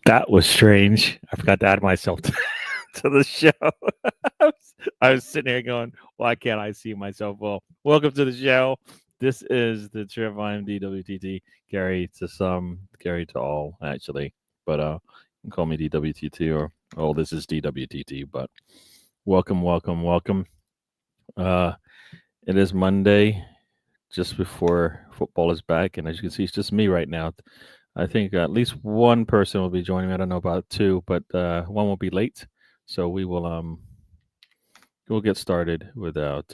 That was strange. I forgot to add myself to the show. I was sitting here going, why can't I see myself? Well, welcome to the show. This is the Trip. I'm DWTT. Gary to some, Gary to all, actually. But you can call me DWTT or, this is DWTT. But welcome. It is Monday, just before football is back. And as you can see, it's just me right now. I think at least one person will be joining me. I don't know about two, but one will be late. So we'll get started without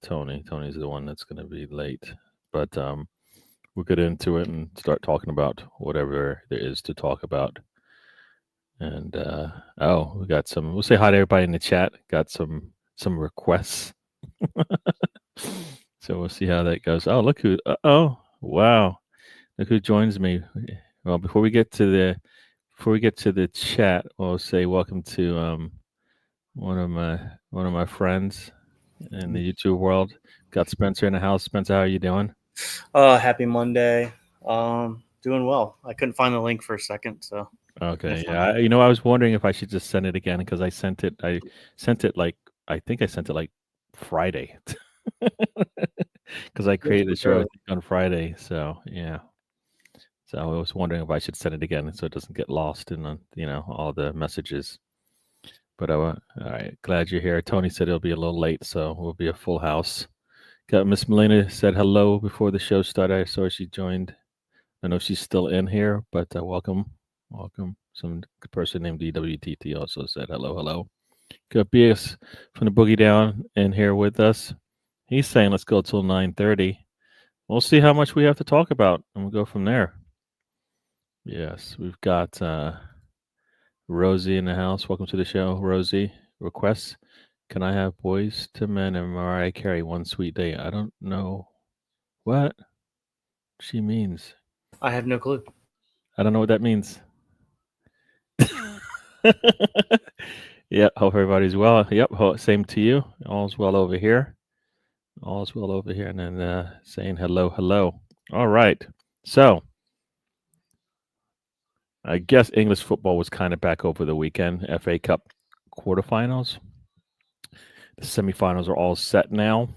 Tony. Tony's the one that's going to be late, but we'll get into it and start talking about whatever there is to talk about. And we got some. We'll say hi to everybody in the chat. Got some requests. So we'll see how that goes. Oh, look who! Wow! Look who joins me. Well, before we get to the chat, I'll say welcome to one of my friends in the YouTube world. Got Spencer in the house. Spencer, how are you doing? Happy Monday. Doing well. I couldn't find the link for a second, so. Okay, yeah. I was wondering if I should just send it again because I sent it like Friday. Because I created the show on Friday, so yeah. So I was wondering if I should send it again so it doesn't get lost in all the messages. But all right, glad you're here. Tony said it'll be a little late, so we'll be a full house. Got Miss Melina said hello before the show started. I saw she joined. I know she's still in here, but welcome. Some person named DWTT also said hello. Got BS from the Boogie Down in here with us. He's saying let's go till 9:30. We'll see how much we have to talk about, and we'll go from there. Yes, we've got Rosie in the house. Welcome to the show, Rosie. Requests: can I have Boys to Men and Mariah Carey One Sweet Day? I don't know what she means. I have no clue. I don't know what that means. Yeah, hope everybody's well. Yep, same to you. All's well over here. And then saying hello. All right. So I guess English football was kind of back over the weekend. FA Cup quarterfinals. The semifinals are all set now.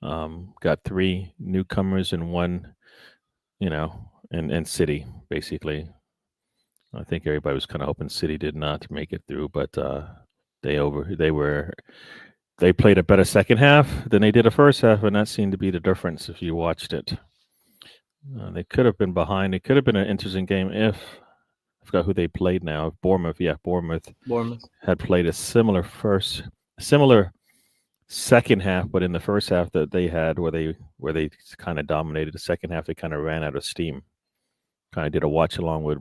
Got three newcomers and one, and City, basically. I think everybody was kind of hoping City did not make it through, but they played a better second half than they did a first half, and that seemed to be the difference if you watched it. They could have been behind. It could have been an interesting game if I forgot who they played now. Bournemouth had played a similar second half, but in the first half that they had where they kind of dominated. The second half they kind of ran out of steam. Kind of did a watch along with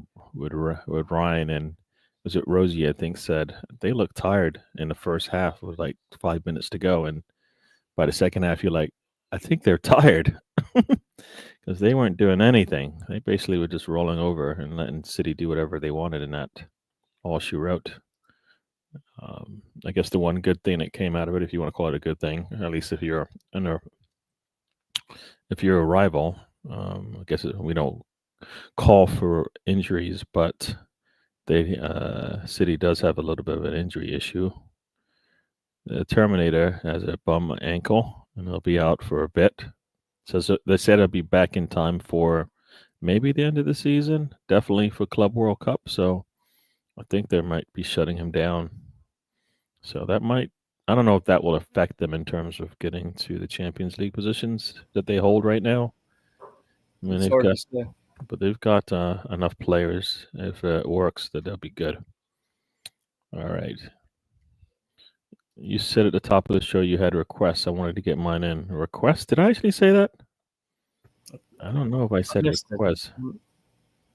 Ryan, and was it Rosie, I think, said they looked tired in the first half with like 5 minutes to go, and by the second half you're like, I think they're tired because they weren't doing anything. They basically were just rolling over and letting City do whatever they wanted, and that all she wrote. I guess the one good thing that came out of it, if you want to call it a good thing, at least if you're a rival, I guess we don't call for injuries, but City does have a little bit of an injury issue. The Terminator has a bum ankle, and he'll be out for a bit. So they said he'll be back in time for maybe the end of the season, definitely for Club World Cup. So I think they might be shutting him down. So that might, I don't know if that will affect them in terms of getting to the Champions League positions that they hold right now. I mean, they've got enough players. If it works, that they'll be good. All right. You said at the top of the show you had requests. I wanted to get mine in. Requests? Did I actually say that? I don't know if I said requests.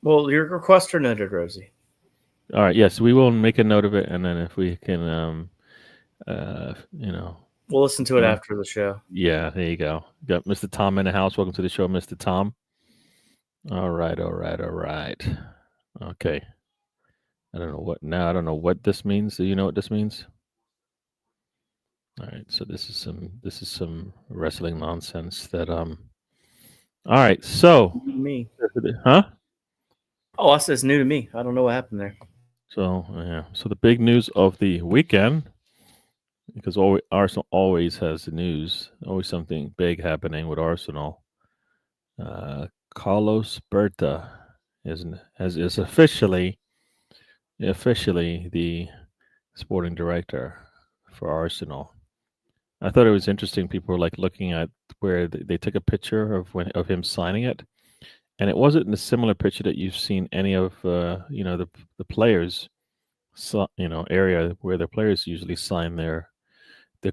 Well, your requests are noted, Rosie. All right. Yes, we will make a note of it, and then if we can, we'll listen to it after the show. Yeah, there you go. Got Mr. Tom in the house. Welcome to the show, Mr. Tom. All right. Okay. I don't know what this means. Do you know what this means? All right. So this is some wrestling nonsense that All right. So me. Huh? Oh, that's it's new to me. I don't know what happened there. So yeah, so the big news of the weekend, because Arsenal always has the news, always something big happening with Arsenal. Uh, Carlos Berta is officially the sporting director for Arsenal. I thought it was interesting. People were like looking at where they took a picture of him signing it, and it wasn't in a similar picture that you've seen any of the players, area where the players usually sign their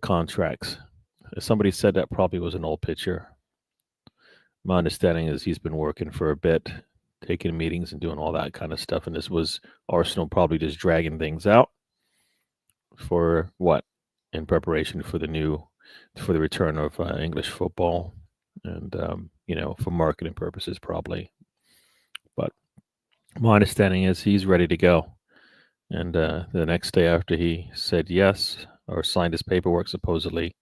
contracts. Somebody said that probably was an old picture. My understanding is he's been working for a bit, taking meetings and doing all that kind of stuff, and this was Arsenal probably just dragging things out for what, in preparation for the return of English football, and for marketing purposes probably. But my understanding is he's ready to go, and the next day after he said yes or signed his paperwork, supposedly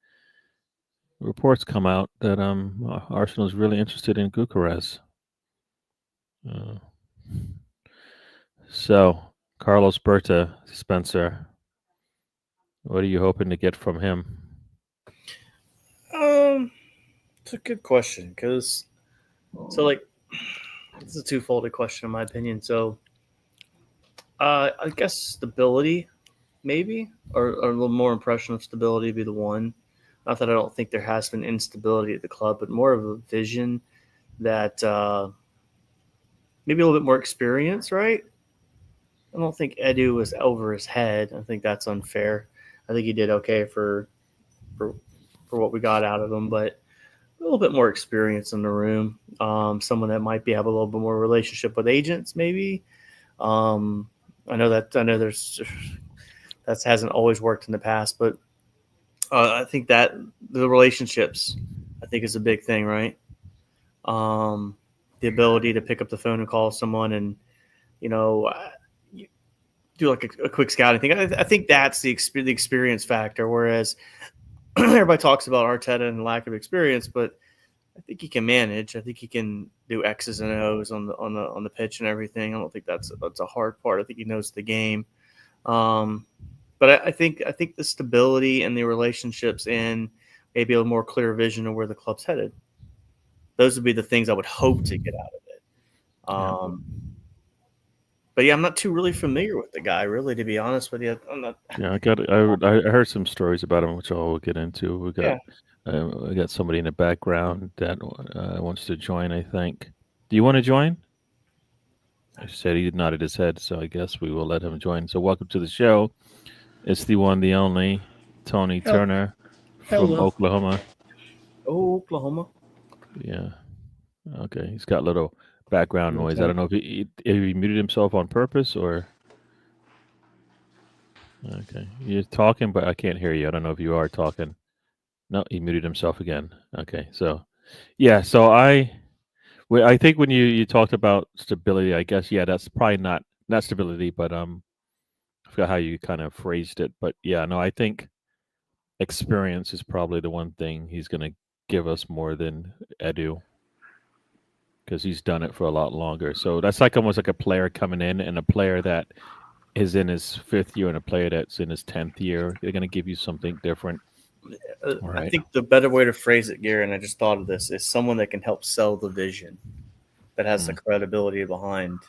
reports come out that Arsenal is really interested in Gukares. Uh, so Carlos Berta, Spencer, what are you hoping to get from him? It's a good question because like it's a two-folded question in my opinion. So I guess stability, maybe, or a little more impression of stability would be the one. Not that I don't think there has been instability at the club, but more of a vision that maybe a little bit more experience, right? I don't think Edu was over his head. I think that's unfair. I think he did okay for for what we got out of him, but a little bit more experience in the room. Someone that might be have a little bit more relationship with agents, maybe. Um, I know there's that hasn't always worked in the past, but I think that the relationships, I think, is a big thing, right? Um, the ability to pick up the phone and call someone and you know do like a quick scouting thing. I think that's the experience factor. Whereas everybody talks about Arteta and lack of experience, but I think he can manage. I think he can do X's and O's on the pitch and everything. I don't think that's a hard part. I think he knows the game. Um, but I think the stability and the relationships and maybe a more clear vision of where the club's headed. Those would be the things I would hope to get out of it. Yeah. But yeah, I'm not too really familiar with the guy, really, to be honest with you. I'm not. Yeah, I heard some stories about him, which I'll get into. Yeah. We got somebody in the background that wants to join. I think. Do you want to join? I said he nodded his head, so I guess we will let him join. So welcome to the show. It's the one, the only Tony Hel- Turner from Hello. Oklahoma. Oh, Oklahoma. Yeah. Okay. He's got a little background noise. I Okay. don't know if he muted himself on purpose or. Okay. You're talking, but I can't hear you. I don't know if you are talking. No, he muted himself again. Okay. So, yeah. So I think when you talked about stability, I guess, yeah, that's probably not stability, but I forgot how you kind of phrased it. But yeah, no, I think experience is probably the one thing he's going to give us more than Edu because he's done it for a lot longer. So that's like almost like a player coming in and a player that is in his fifth year and a player that's in his 10th year. They're going to give you something different. All I right. think the better way to phrase it, Gary, and I just thought of this, is someone that can help sell the vision, that has the Mm. credibility behind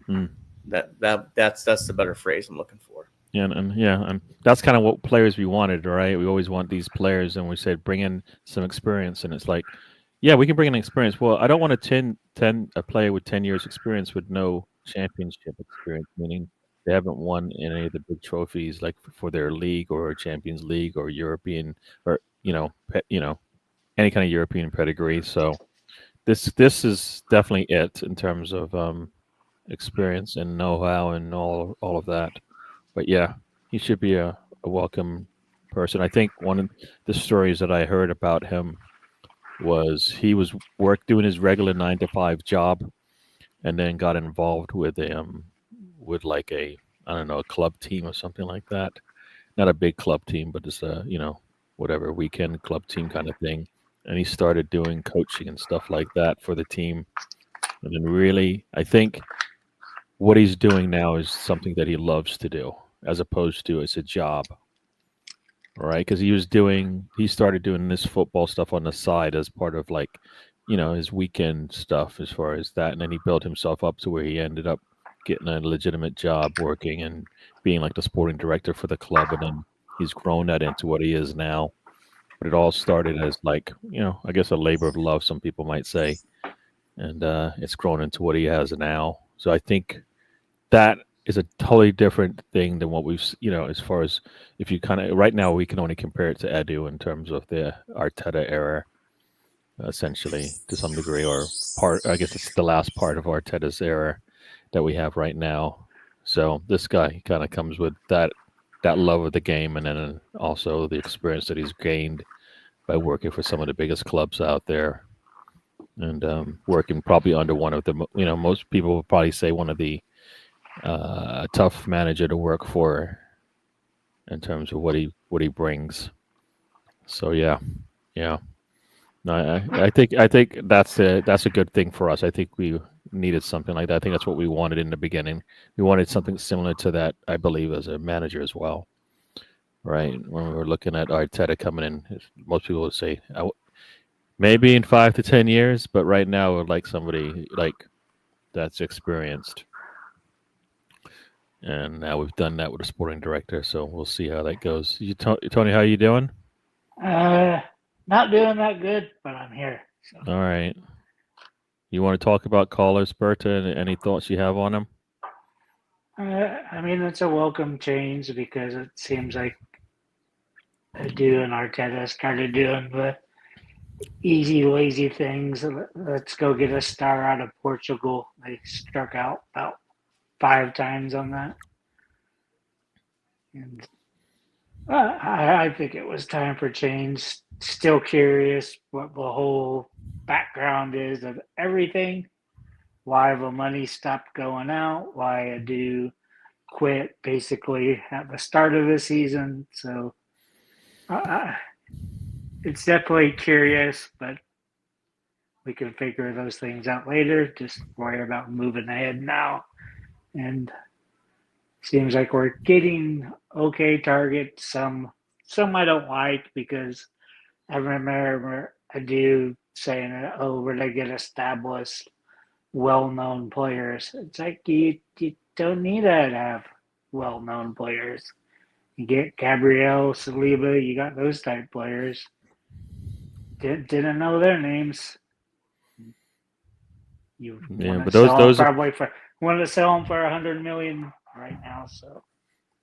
Mm. that's the better phrase I'm looking for. Yeah, and that's kind of what players we wanted, right? We always want these players, and we said bring in some experience, and it's like, yeah, we can bring in experience. Well, I don't want a player with 10 years experience with no championship experience, meaning they haven't won any of the big trophies, like for their league or Champions League or European or any kind of European pedigree. So this is definitely it in terms of experience and know-how and all of that. But yeah, he should be a welcome person. I think one of the stories that I heard about him was he was doing his regular 9 to 5 job and then got involved with like a, I don't know, a club team or something like that. Not a big club team, but just a, whatever weekend club team kind of thing. And he started doing coaching and stuff like that for the team. And then really, I think what he's doing now is something that he loves to do, as opposed to it's a job, right? Because he started doing this football stuff on the side as part of like, his weekend stuff as far as that, and then he built himself up to where he ended up getting a legitimate job working and being like the sporting director for the club, and then he's grown that into what he is now. But it all started as like, I guess a labor of love, some people might say, and it's grown into what he has now. So I think that is a totally different thing than what as far as if you kind of right now we can only compare it to Edu in terms of the Arteta era, essentially to some degree, or part. I guess it's the last part of Arteta's era that we have right now. So this guy kind of comes with that love of the game, and then also the experience that he's gained by working for some of the biggest clubs out there, and working probably under one of the most people would probably say one of the tough manager to work for in terms of what he brings. So yeah, yeah. No, I think that's a good thing for us. I think we needed something like that. I think that's what we wanted in the beginning. We wanted something similar to that, I believe, as a manager as well. Right when we were looking at Arteta coming in, most people would say maybe in 5 to 10 years, but right now I would like somebody like that's experienced. And now we've done that with a sporting director, so we'll see how that goes. Tony, how you doing? Uh, Not doing that good, but I'm here. So, All right. You want to talk about Carlos Berta and any thoughts you have on him? I mean, it's a welcome change because it seems like Adu and Arteta started doing the easy, lazy things. Let's go get a star out of Portugal. They struck out about 5 times on that. And I think it was time for change. Still curious what the whole background is of everything. Why the money stopped going out. Why Adu quit basically at the start of the season. So uh, it's definitely curious, but we can figure those things out later. Just worry about moving ahead now. And seems like we're getting okay targets. Some I don't like because I remember I do saying, "Oh, we're gonna get established, well-known players." It's like you don't need to have well-known players. You get Gabriel, Saliba, you got those type players. Didn't know their names. You Yeah, want to but those sell them those are probably for want to sell them for 100 million right now. So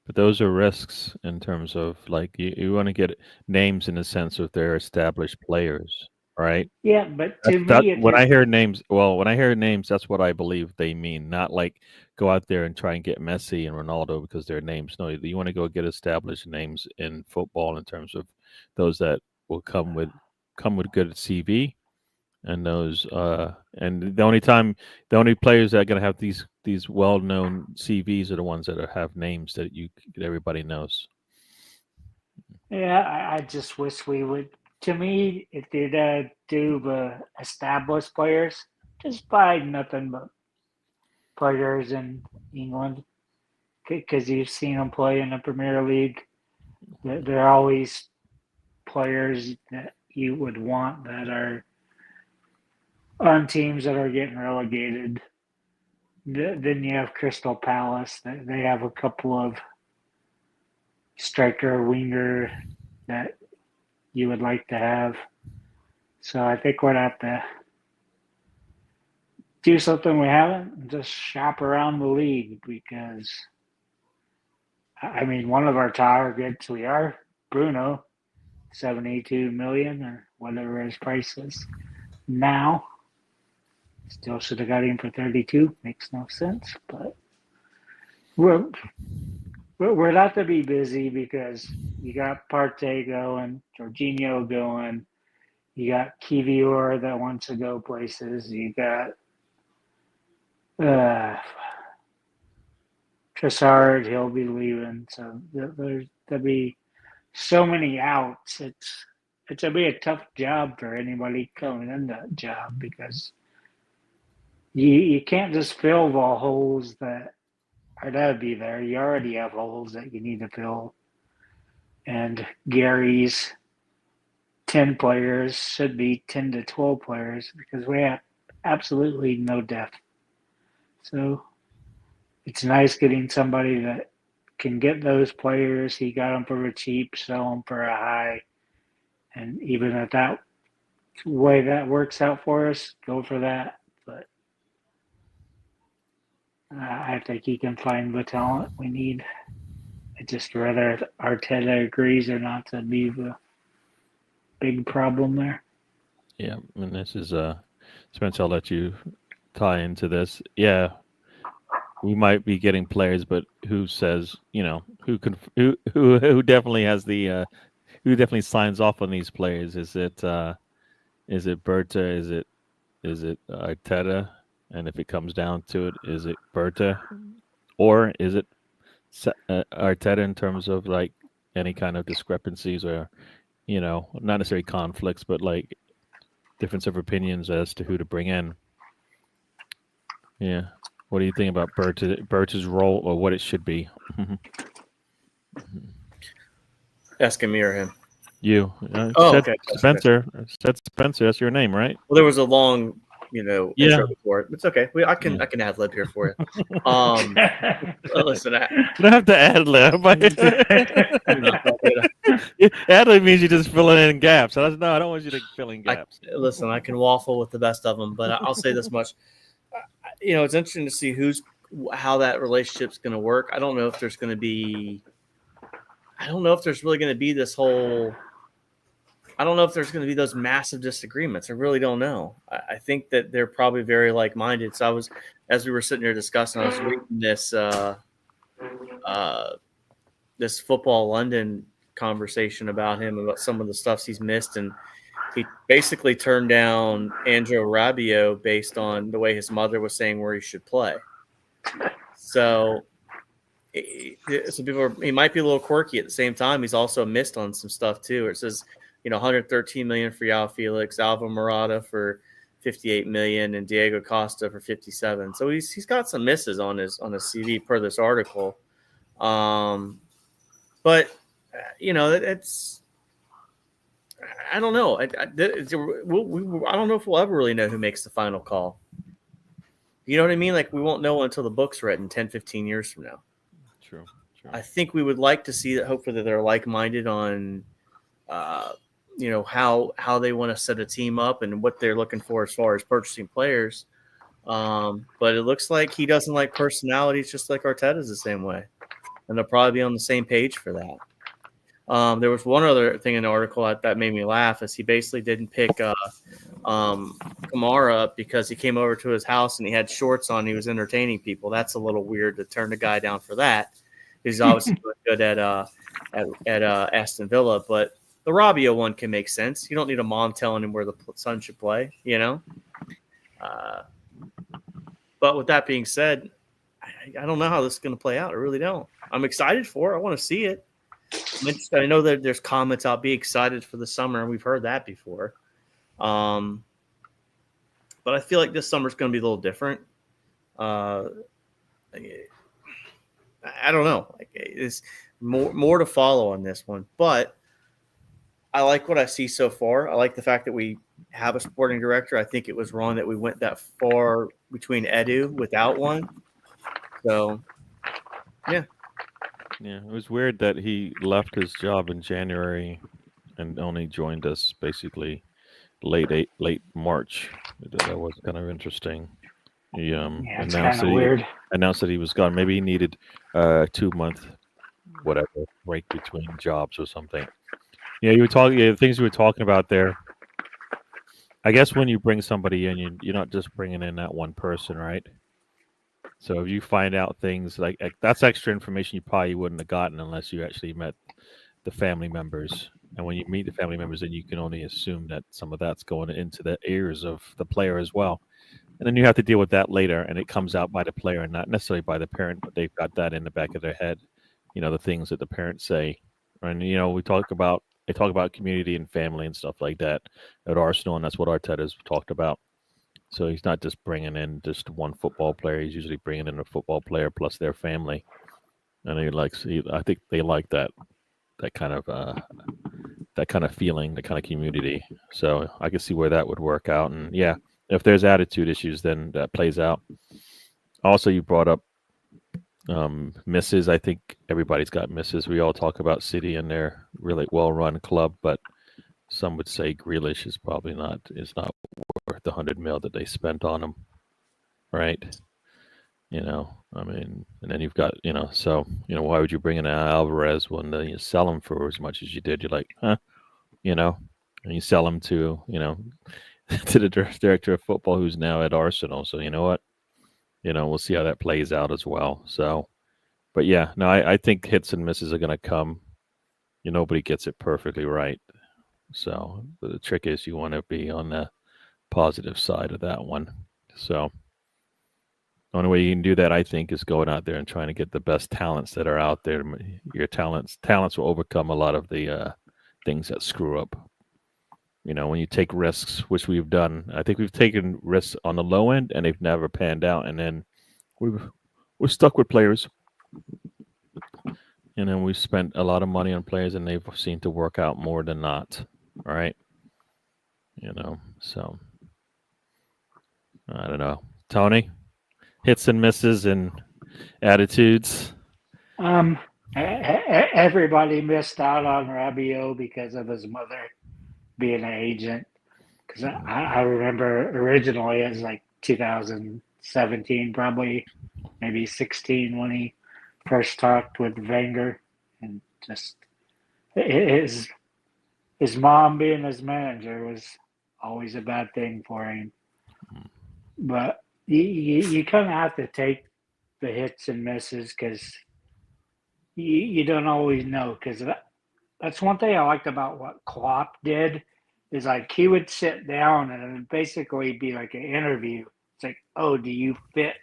but those are risks in terms of like you want to get names in the sense of they're established players, right? yeah, but to That me, if when you're I hear names, well, when I hear names, that's what I believe they mean. Not like go out there and try and get Messi and Ronaldo because they're names. No, you want to go get established names in football in terms of those that will come with good CV, and those and the only players that are going to have these well-known CVs are the ones that have names that everybody knows. yeah, I just wish we would. To me, if they'd do the established players, just buy nothing but players in England because you've seen them play in the Premier League. They're always players that you would want that are on teams that are getting relegated. Then you have Crystal Palace. They have a couple of striker winger that you would like to have. So I think we'd have to do something we haven't and just shop around the league because I mean one of our targets we are Bruno, 72 million or whatever his price is now. Still should have got him for 32. Makes no sense, but we're we're not to be busy because you got Partey going, Jorginho going, you got Kivior that wants to go places, you got uh, Trossard, he'll be leaving, so there'll be so many outs. It's gonna be a tough job for anybody coming in that job because you can't just fill the holes that are to be there. You already have holes that you need to fill. And Gary's 10 players should be 10 to 12 players because we have absolutely no depth. So it's nice getting somebody that can get those players. He got them for a cheap, sell them for a high. And even if that way that works out for us, go for that. But I think he can find the talent we need. I just rather Arteta agrees or not to be the big problem there. Yeah, and this is Spencer, I'll let you tie into this. Yeah, we might be getting players, but who says, who definitely has the who definitely signs off on these players? Is it Berta? Is it Arteta? And if it comes down to it, is it Berta, or is it Arteta in terms of like any kind of discrepancies or not necessarily conflicts, but like difference of opinions as to who to bring in? Yeah. What do you think about Berta's role or what it should be? Asking me or him? You. Okay. Spencer. Said Spencer. That's your name, right? Well, there was a long, intro before it. It's okay. I can ad lib here for you. Listen, you don't have to ad lib. Ad lib means you're just filling in gaps. I don't want you to fill in gaps. Listen, I can waffle with the best of them, but I'll say this much. It's interesting to see how that relationship's going to work. I don't know if there's really going to be this whole. I don't know if there's going to be those massive disagreements. I really don't know. I think that they're probably very like-minded. So as we were sitting here discussing, I was reading this Football London conversation about him, about some of the stuff he's missed, and he basically turned down Andrew Rabiot based on the way his mother was saying where he should play. So people he might be a little quirky at the same time. He's also missed on some stuff too. It says, $113 million for Yao Felix, Alvaro Morata for $58 million, and Diego Costa for $57 million. So he's got some misses on his CV per this article. But it's I don't know. I don't know if we'll ever really know who makes the final call. You know what I mean? Like we won't know until the book's written 10, 15 years from now. True. I think we would like to see that. Hopefully, that they're like-minded on, how they want to set a team up and what they're looking for as far as purchasing players. But it looks like he doesn't like personalities, just like Arteta's the same way, and they'll probably be on the same page for that. There was one other thing in the article that made me laugh, is he basically didn't pick Kamara up because he came over to his house and he had shorts on. And he was entertaining people. That's a little weird to turn the guy down for that. He's obviously good at Aston Villa, but the Rabiot one can make sense. You don't need a mom telling him where the son should play, But with that being said, I don't know how this is going to play out. I really don't. I'm excited for it. I want to see it. I'm interested. I know that there's comments I'll be excited for the summer. We've heard that before. But I feel like this summer is going to be a little different. I don't know. It's more to follow on this one. But I like what I see so far. I like the fact that we have a sporting director. I think it was wrong that we went that far between Edu without one. So, yeah. Yeah, it was weird that he left his job in January and only joined us basically late March. That was kind of interesting. He announced that he was gone. Maybe he needed 2-month whatever break between jobs or something. Yeah, you were talking. The things you were talking about there. I guess when you bring somebody in, you're not just bringing in that one person, right? So if you find out things like that's extra information you probably wouldn't have gotten unless you actually met the family members. And when you meet the family members, then you can only assume that some of that's going into the ears of the player as well. And then you have to deal with that later, and it comes out by the player and not necessarily by the parent, but they've got that in the back of their head, the things that the parents say. And, they talk about community and family and stuff like that at Arsenal, and that's what Arteta's talked about. So he's not just bringing in just one football player. He's usually bringing in a football player plus their family, and I think they like that kind of feeling, that kind of community. So I can see where that would work out. And yeah, if there's attitude issues, then that plays out. Also, you brought up misses. I think everybody's got misses. We all talk about City and their really well-run club, but some would say Grealish is not worth the 100 mil that they spent on him, right? I mean, and then you've got, so why would you bring in Alvarez when you sell him for as much as you did? You're like, huh, and you sell him to, to the director of football who's now at Arsenal. So you know what, we'll see how that plays out as well. So, but yeah, no, I think hits and misses are going to come. Nobody gets it perfectly right. So the trick is you want to be on the positive side of that one. So the only way you can do that, I think, is going out there and trying to get the best talents that are out there. Your talents will overcome a lot of the things that screw up. When you take risks, which we've done, I think we've taken risks on the low end and they've never panned out. And then we're stuck with players. And then we've spent a lot of money on players and they've seemed to work out more than not. All right. So I don't know. Tony, hits and misses and attitudes. Everybody missed out on Rabiot because of his mother being an agent. Because I remember originally it was like 2017, probably maybe 16 when he first talked with Wenger, and just his mom being his manager was always a bad thing for him. But you kind of have to take the hits and misses because you don't always know. Because that's one thing I liked about what Klopp did is like he would sit down and it would basically be like an interview. It's like, oh, do you fit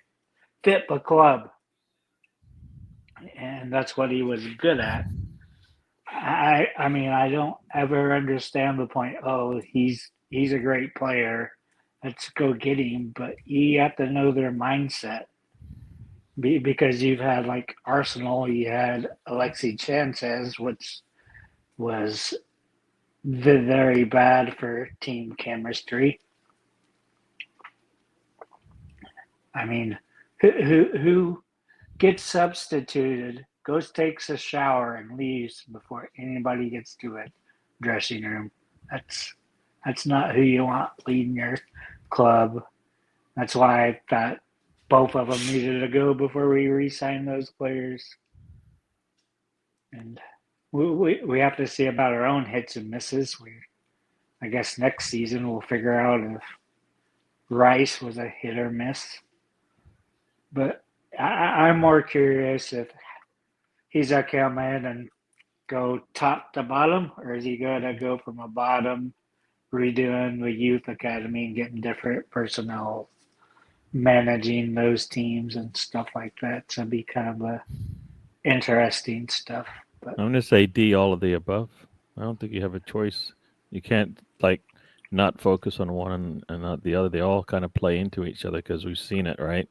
the club? And that's what he was good at. I mean, I don't ever understand the point. Oh, he's a great player. Let's go get him. But you have to know their mindset because you've had like Arsenal. You had Alexis Sanchez, which was very bad for team chemistry. I mean, who gets substituted, goes, takes a shower, and leaves before anybody gets to a dressing room? That's not who you want leading your club. That's why I thought both of them needed to go before we re-sign those players. And we have to see about our own hits and misses. I guess next season we'll figure out if Rice was a hit or miss. But I'm more curious if he's going to come in and go top to bottom, or is he going to go from a bottom, redoing the youth academy and getting different personnel, managing those teams and stuff like that? So it'd be kind of a interesting stuff. But I'm going to say D, all of the above. I don't think you have a choice. You can't not focus on one and not the other. They all kind of play into each other because we've seen it, right?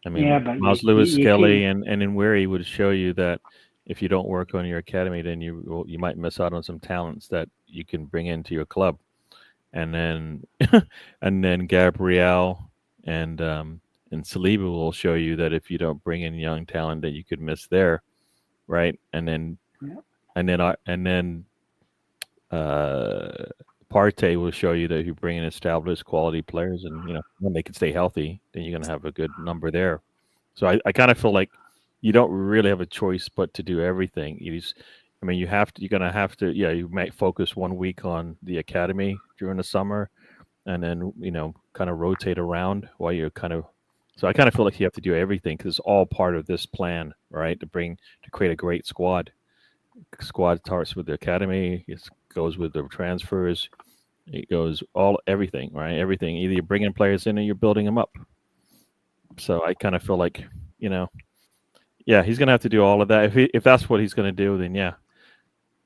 I mean, yeah, but Miles Lewis, Skelly, and in Weary would show you that if you don't work on your academy, then you might miss out on some talents that you can bring into your club. And then and then Gabriel and Saliba will show you that if you don't bring in young talent, that you could miss there, right? And then Partey will show you that if you bring in established quality players and when they can stay healthy, then you're going to have a good number there. So I kind of feel like you don't really have a choice but to do everything. You're going to have to, you might focus 1 week on the academy during the summer and then, kind of rotate around while you're so I kind of feel like you have to do everything because it's all part of this plan, right? To create a great squad. Squad starts with the academy. It goes with the transfers. It goes everything, right? Everything. Either you're bringing players in or you're building them up. So I kind of feel like, he's going to have to do all of that. If that's what he's going to do, then yeah.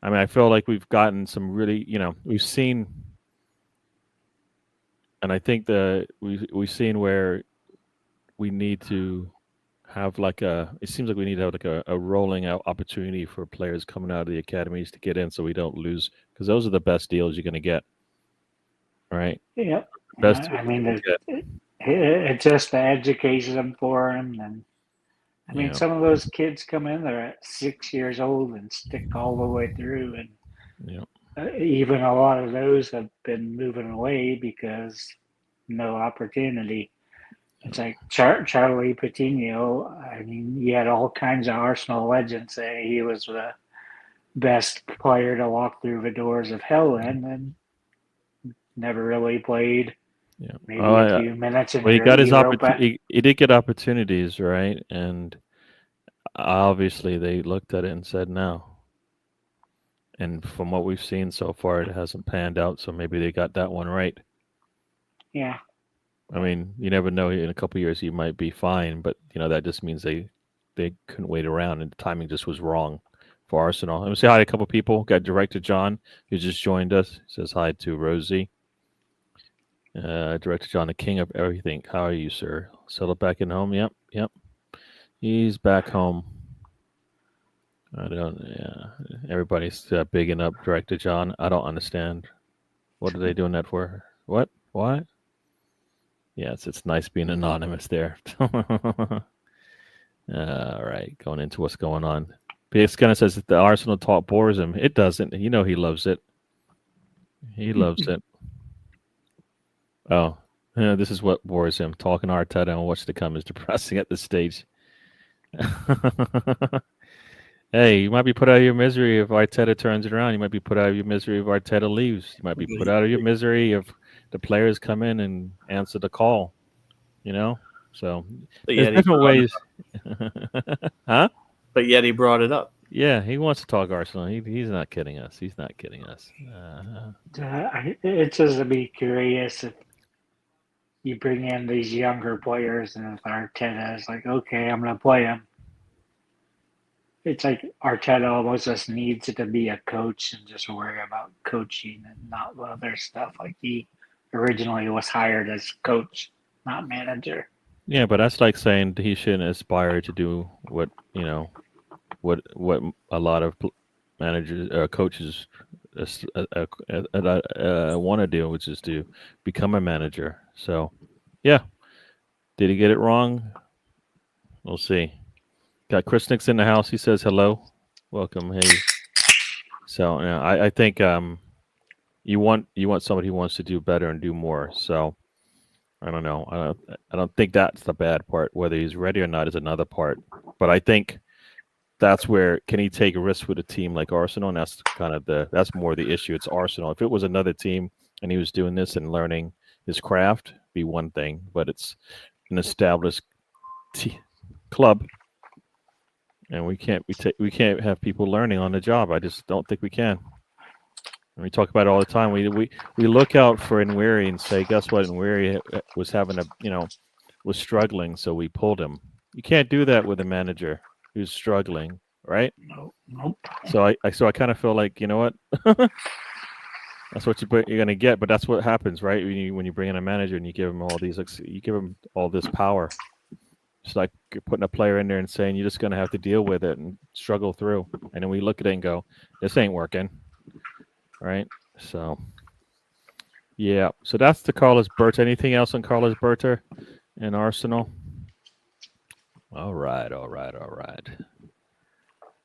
I mean, I feel like we've gotten some really, we've seen and I think that we've seen where we need to have like it seems like we need to have like a rolling out opportunity for players coming out of the academies to get in so we don't lose, because those are the best deals you're going to get, right? Yeah. Best I deals mean, you're gonna it's just the education for them. And I get. mean, Yeah, some of those kids come in, they're at 6 years old and stick all the way through. And yeah, even a lot of those have been moving away because no opportunity. It's like Charlie Patino. I mean, you had all kinds of Arsenal legends say he was the best player to walk through the doors of hell in, and never really played. yeah. Maybe a few minutes in Well, he got his Europa. opportunity. He did get opportunities, right? And obviously, they looked at it and said no. And from what we've seen so far, it hasn't panned out. So maybe they got that one right. Yeah, I mean, you never know. In a couple of years, he might be fine, but that just means they couldn't wait around, and the timing just was wrong for Arsenal. Let me say hi to a couple of people. Got Director John, who just joined us. He says hi to Rosie. Director John, the king of everything. How are you, sir? Settled back in home? Yep, yep. He's back home. I don't. Yeah, everybody's bigging up Director John. I don't understand. What are they doing that for? What? What? Yes, it's nice being anonymous there. All right, going into what's going on. PS kind of says that the Arsenal talk bores him. It doesn't. He loves it. He loves it. Oh, yeah, this is what bores him. Talking Arteta and what's to come is depressing at this stage. Hey, you might be put out of your misery if Arteta turns it around. You might be put out of your misery if Arteta leaves. You might be put out of your misery if the players come in and answer the call. So But there's yet different ways. Huh? But yet he brought it up. Yeah, he wants to talk Arsenal. He's not kidding us. He's not kidding us. it's just to be curious if you bring in these younger players and if Arteta is like, okay, I'm going to play him. It's like Arteta almost just needs to be a coach and just worry about coaching and not other stuff. Like he originally was hired as coach, not manager. Yeah, but that's like saying he shouldn't aspire to do what what a lot of managers, coaches, want to do, which is to become a manager. So, yeah, did he get it wrong? We'll see. Got Chris Nix in the house. He says hello, welcome. Hey. So I think you want somebody who wants to do better and do more. So I don't know. I don't think that's the bad part. Whether he's ready or not is another part. But I think that's where can he take a risk with a team like Arsenal, and that's kind of that's more the issue. It's Arsenal. If it was another team and he was doing this and learning his craft, be one thing. But it's an established club, and we can't have people learning on the job. I just don't think we can. And we talk about it all the time. We look out for Nweri and say, guess what? Nweri was having was struggling, so we pulled him. You can't do that with a manager who's struggling, right? Nope. So I kind of feel like, you know what? That's what you're going to get, but that's what happens, right? When you bring in a manager and you give him all this power. It's like you're putting a player in there and saying you're just going to have to deal with it and struggle through. And then we look at it and go, this ain't working, right? So, yeah. So that's the Carlos Berta. Anything else on Carlos Berta and Arsenal? All right.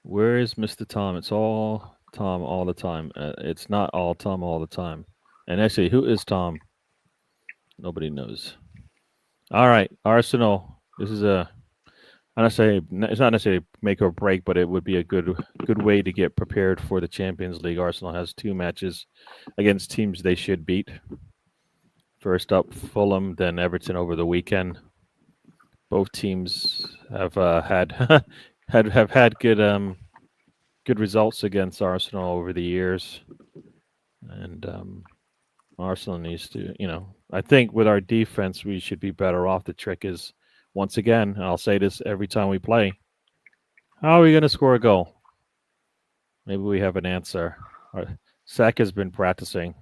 Where is Mr. Tom? It's all Tom all the time. It's not all Tom all the time. And actually, who is Tom? Nobody knows. All right, Arsenal. This is it's not necessarily make or break, but it would be a good way to get prepared for the Champions League. Arsenal has 2 matches against teams they should beat. First up, Fulham, then Everton over the weekend. Both teams have had have had good results against Arsenal over the years, and Arsenal needs to, I think with our defense we should be better off. The trick is, once again, and I'll say this every time we play, how are we going to score a goal? Maybe we have an answer. Saka's been practicing.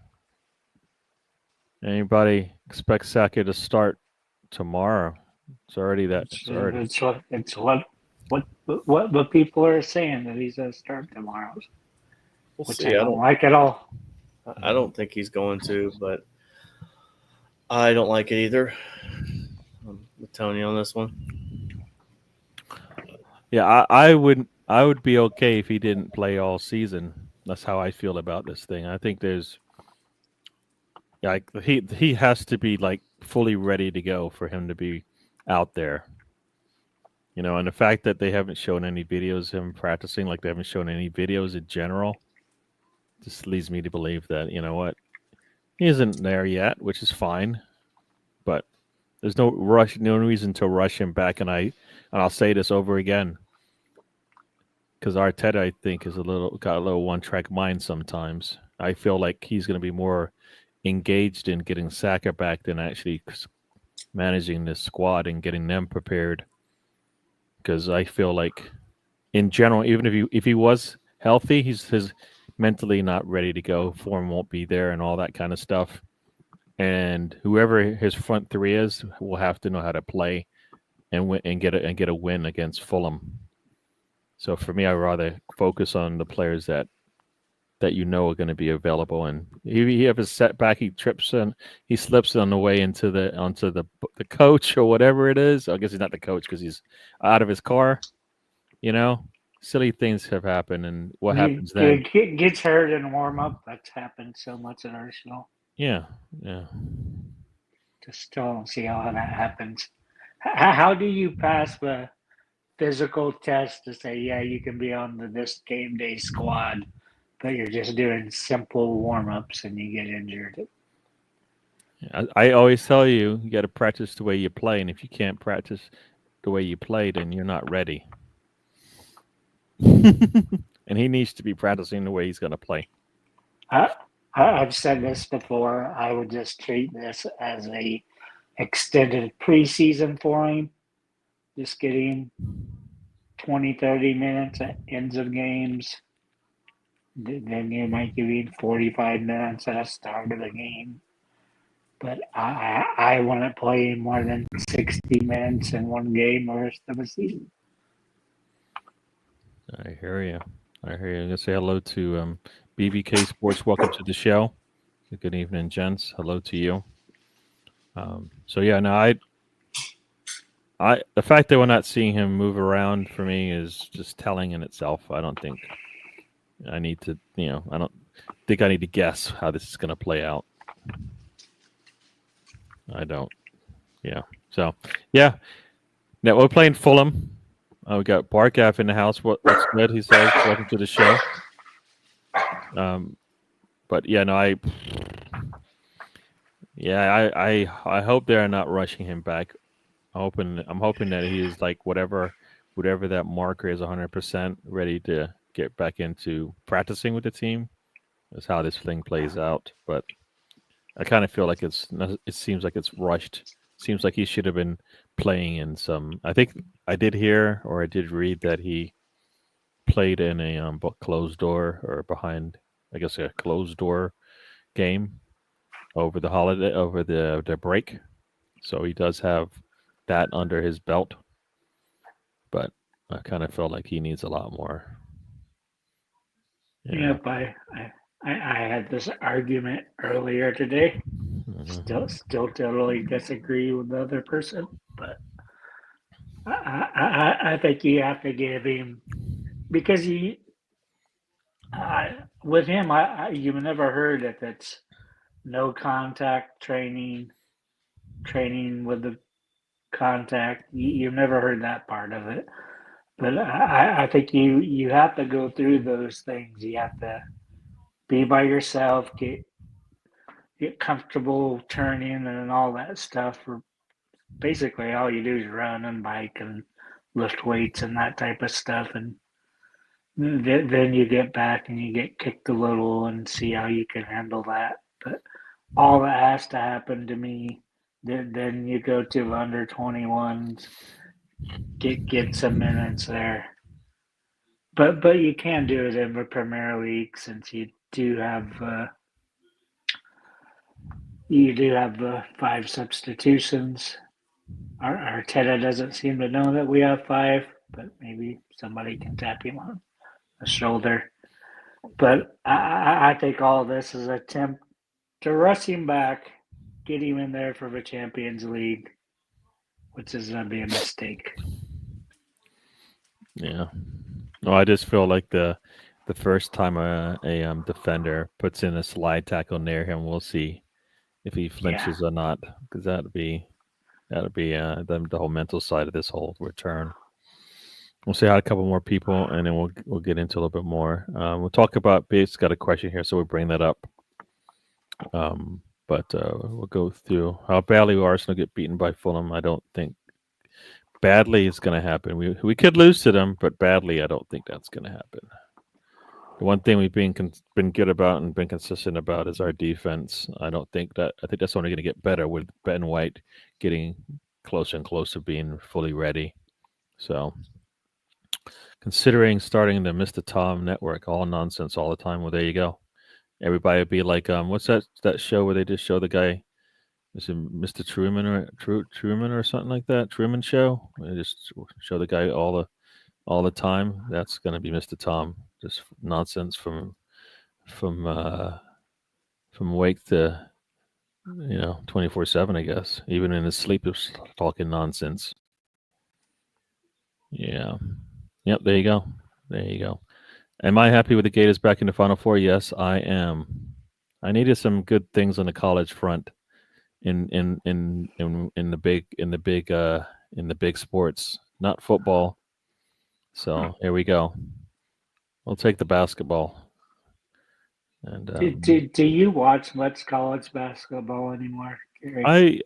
Anybody expect Saka to start tomorrow? It's already that. It's, It's already. what people are saying that he's going to start tomorrow, We'll which see. I don't like at all. I don't think he's going to, but I don't like it either. I'm with Tony on this one. Yeah, I would be okay if he didn't play all season. That's how I feel about this thing. I think there's like he has to be like fully ready to go for him to be out there. And the fact that they haven't shown any videos of him practicing, like they haven't shown any videos in general, just leads me to believe that, you know what, he isn't there yet, which is fine. But there's no rush, no reason to rush him back. And I'll say this over again, because Arteta, I think, is got a little one track mind sometimes. I feel like he's going to be more engaged in getting Saka back than actually managing this squad and getting them prepared. Because I feel like, in general, even if he was healthy, he's mentally not ready to go. Form won't be there, and all that kind of stuff. And whoever his front three is will have to know how to play and win, and get a win against Fulham. So for me, I'd rather focus on the players that are going to be available. And he have a setback, he trips and he slips on the way onto the coach or whatever it is. I guess he's not the coach because he's out of his car. Silly things have happened, and what happens then? Gets hurt in warm up. That's happened so much in Arsenal. Yeah. Just don't see how that happens. How do you pass the physical test to say, yeah, you can be on this game day squad, but you're just doing simple warm ups and you get injured? I always tell you got to practice the way you play, and if you can't practice the way you play, then you're not ready. And he needs to be practicing the way he's going to play. I've said this before. I would just treat this as a extended preseason for him. Just getting 20, 30 minutes at ends of games. Then you might give him 45 minutes at the start of the game. But I wouldn't play him more than 60 minutes in one game the rest of the season. I hear you. I'm going to say hello to BBK Sports. Welcome to the show. Good evening, gents. Hello to you. So yeah, no, the fact that we're not seeing him move around for me is just telling in itself. I don't think I need to, I don't think I need to guess how this is going to play out. I don't. Yeah. So yeah. Now we're playing Fulham. We got Bargaff in the house. What's good? He says, "Welcome to the show." But yeah, no, I hope they're not rushing him back. I'm hoping that he is like whatever that marker is, 100% ready to get back into practicing with the team. That's how this thing plays out. But I kind of feel like it seems like it's rushed. Seems like he should have been playing in some. I think I did hear or I did read that he played in a closed door or behind, I guess, a closed door game over the holiday, over the break. So he does have that under his belt. But I kind of felt like he needs a lot more. Yeah. Yep, I had this argument earlier today. Mm-hmm. Still totally disagree with the other person, but I think you have to give him, because with him, you've never heard that it's no contact training with the contact. You've never heard that part of it. But I think you have to go through those things. You have to be by yourself, get comfortable turning and all that stuff. For basically all you do is run and bike and lift weights and that type of stuff. And then you get back and you get kicked a little and see how you can handle that. But all that has to happen to me. Then you go to under 21s, get some minutes there. But you can do it in the Premier League since you do have You do have the 5 substitutions. Arteta doesn't seem to know that we have 5, but maybe somebody can tap him on the shoulder. But I think all of this is an attempt to rush him back, get him in there for the Champions League, which is going to be a mistake. Yeah. No, I just feel like the first time a defender puts in a slide tackle near him, we'll see if he flinches or not, because that'd be the whole mental side of this whole return. We'll say hi to a couple more people, and then we'll get into a little bit more. We'll talk about. Bates got a question here, so we'll bring that up. But we'll go through how badly will Arsenal get beaten by Fulham. I don't think badly is going to happen. We could lose to them, but badly, I don't think that's going to happen. The one thing we've been good about and been consistent about is our defense. I think that's only going to get better with Ben White getting closer and closer being fully ready. So, considering starting the Mr. Tom network, all nonsense all the time. Well, there you go. Everybody would be like, what's that show where they just show the guy? Is it Mr. Truman or something like that? Truman Show. They just show the guy all the time. That's going to be Mr. Tom. Just nonsense from wake to 24/7. I guess even in his sleep, is talking nonsense. Yeah. Yep. There you go. Am I happy with the Gators back in the Final Four? Yes, I am. I needed some good things on the college front in the big sports, not football. So here we go. We'll take the basketball. And do you watch much college basketball anymore, Gary?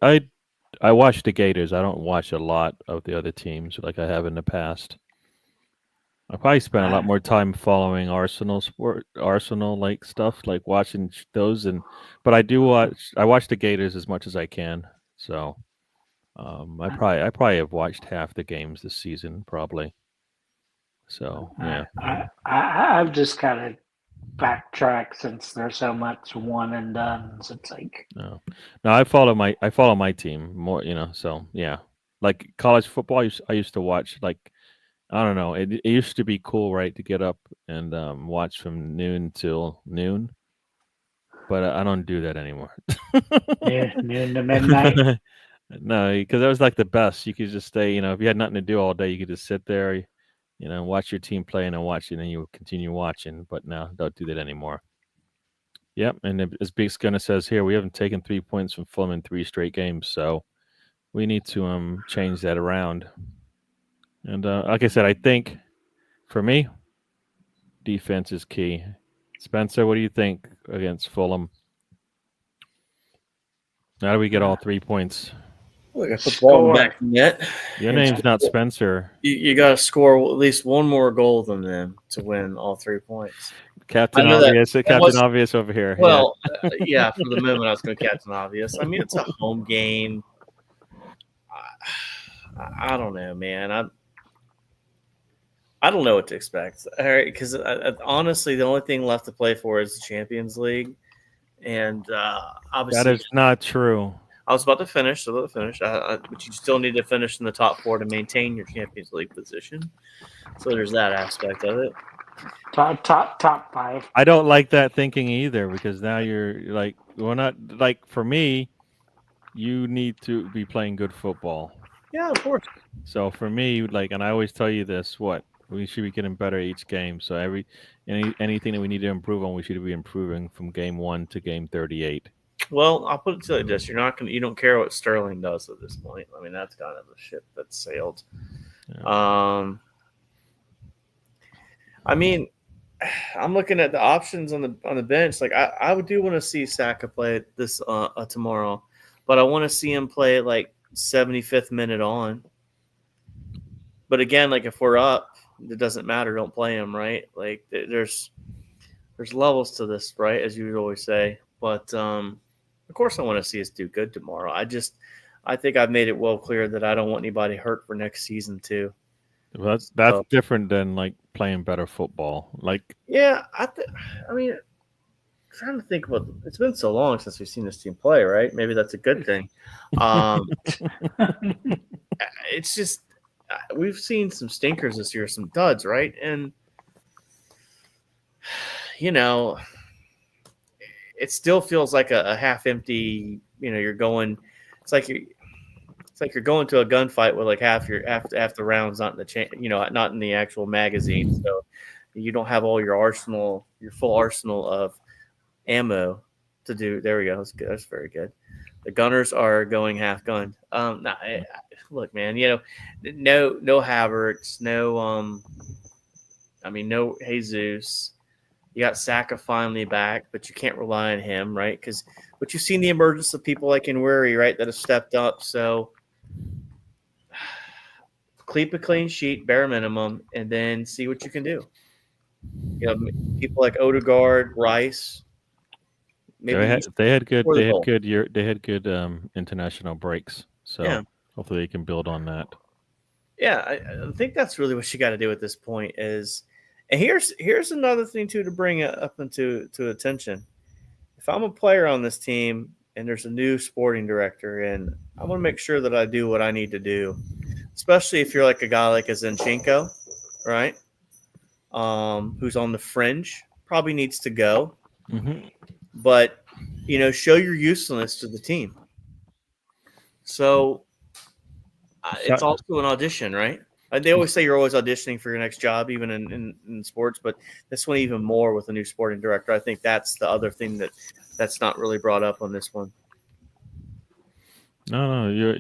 I watch the Gators. I don't watch a lot of the other teams like I have in the past. I probably spent a lot more time following Arsenal like stuff, like watching those, but I watch the Gators as much as I can. So I probably have watched half the games this season, probably. So yeah, I've just kind of backtracked since there's so much one and done. So it's like no, I follow my team more, So yeah, like college football, I used to watch like. I don't know. It used to be cool, right, to get up and watch from noon till noon, but I don't do that anymore. noon to midnight. No, because that was like the best. You could just stay. If you had nothing to do all day, you could just sit there, watch your team play and then watch it, and then you would continue watching. But now, don't do that anymore. Yep, and as Big Gunner says here, we haven't taken 3 points from Fulham in 3 straight games, so we need to change that around. And like I said, I think for me, defense is key. Spencer, what do you think against Fulham? How do we get all 3 points? Look, I put the ball in the back of the net. Your name's not Spencer. You got to score at least one more goal than them to win all 3 points. Captain Obvious. Captain Obvious over here. Well, yeah, for the moment I was going to Captain Obvious. I mean, it's a home game. I don't know, man. I don't know what to expect. All right, because honestly, the only thing left to play for is the Champions League, and obviously that is not true. I was about to finish, but you still need to finish in the top 4 to maintain your Champions League position. So there's that aspect of it. Top 5. I don't like that thinking either, because now you're like, we're not like, for me, you need to be playing good football. Yeah, of course. So for me, like, and I always tell you this, we should be getting better each game. So anything that we need to improve on, we should be improving from game 1 to game 38. Well, I'll put it to you like this: you don't care what Sterling does at this point. I mean, that's kind of a ship that's sailed. Yeah. I mean, I'm looking at the options on the bench. Like I do want to see Saka play this tomorrow, but I want to see him play like 75th minute on. But again, like if we're up, it doesn't matter. Don't play him, right? Like there's levels to this, right? As you would always say. But of course, I want to see us do good tomorrow. I think I've made it well clear that I don't want anybody hurt for next season too. Well, that's different than like playing better football. Like yeah, I mean, trying to think what it's been so long since we've seen this team play, right? Maybe that's a good thing. It's just we've seen some stinkers this year, some duds, right? And it still feels like a half empty. You're going. It's like you're going to a gunfight with like half the rounds not in the not in the actual magazine. So you don't have all your full arsenal of ammo to do. There we go. That's good. That's very good. The gunners are going half gunned. Look, man. No Havertz, no no Jesus. You got Saka finally back, but you can't rely on him, right? But you've seen the emergence of people like Inweri, right, that have stepped up. So keep a clean sheet, bare minimum, and then see what you can do. People like Odegaard, Rice. Maybe they had good international breaks. So hopefully they can build on that. Yeah, I think that's really what you got to do at this point is. And here's another thing too to bring up into attention. If I'm a player on this team and there's a new sporting director, and I want to make sure that I do what I need to do, especially if you're like a guy like a Zinchenko, right? Who's on the fringe, probably needs to go. Mm-hmm. But show your usefulness to the team. So it's also an audition, right? They always say you're always auditioning for your next job, even in sports, but this one even more with a new sporting director. I think that's the other thing that's not really brought up on this one. No, you're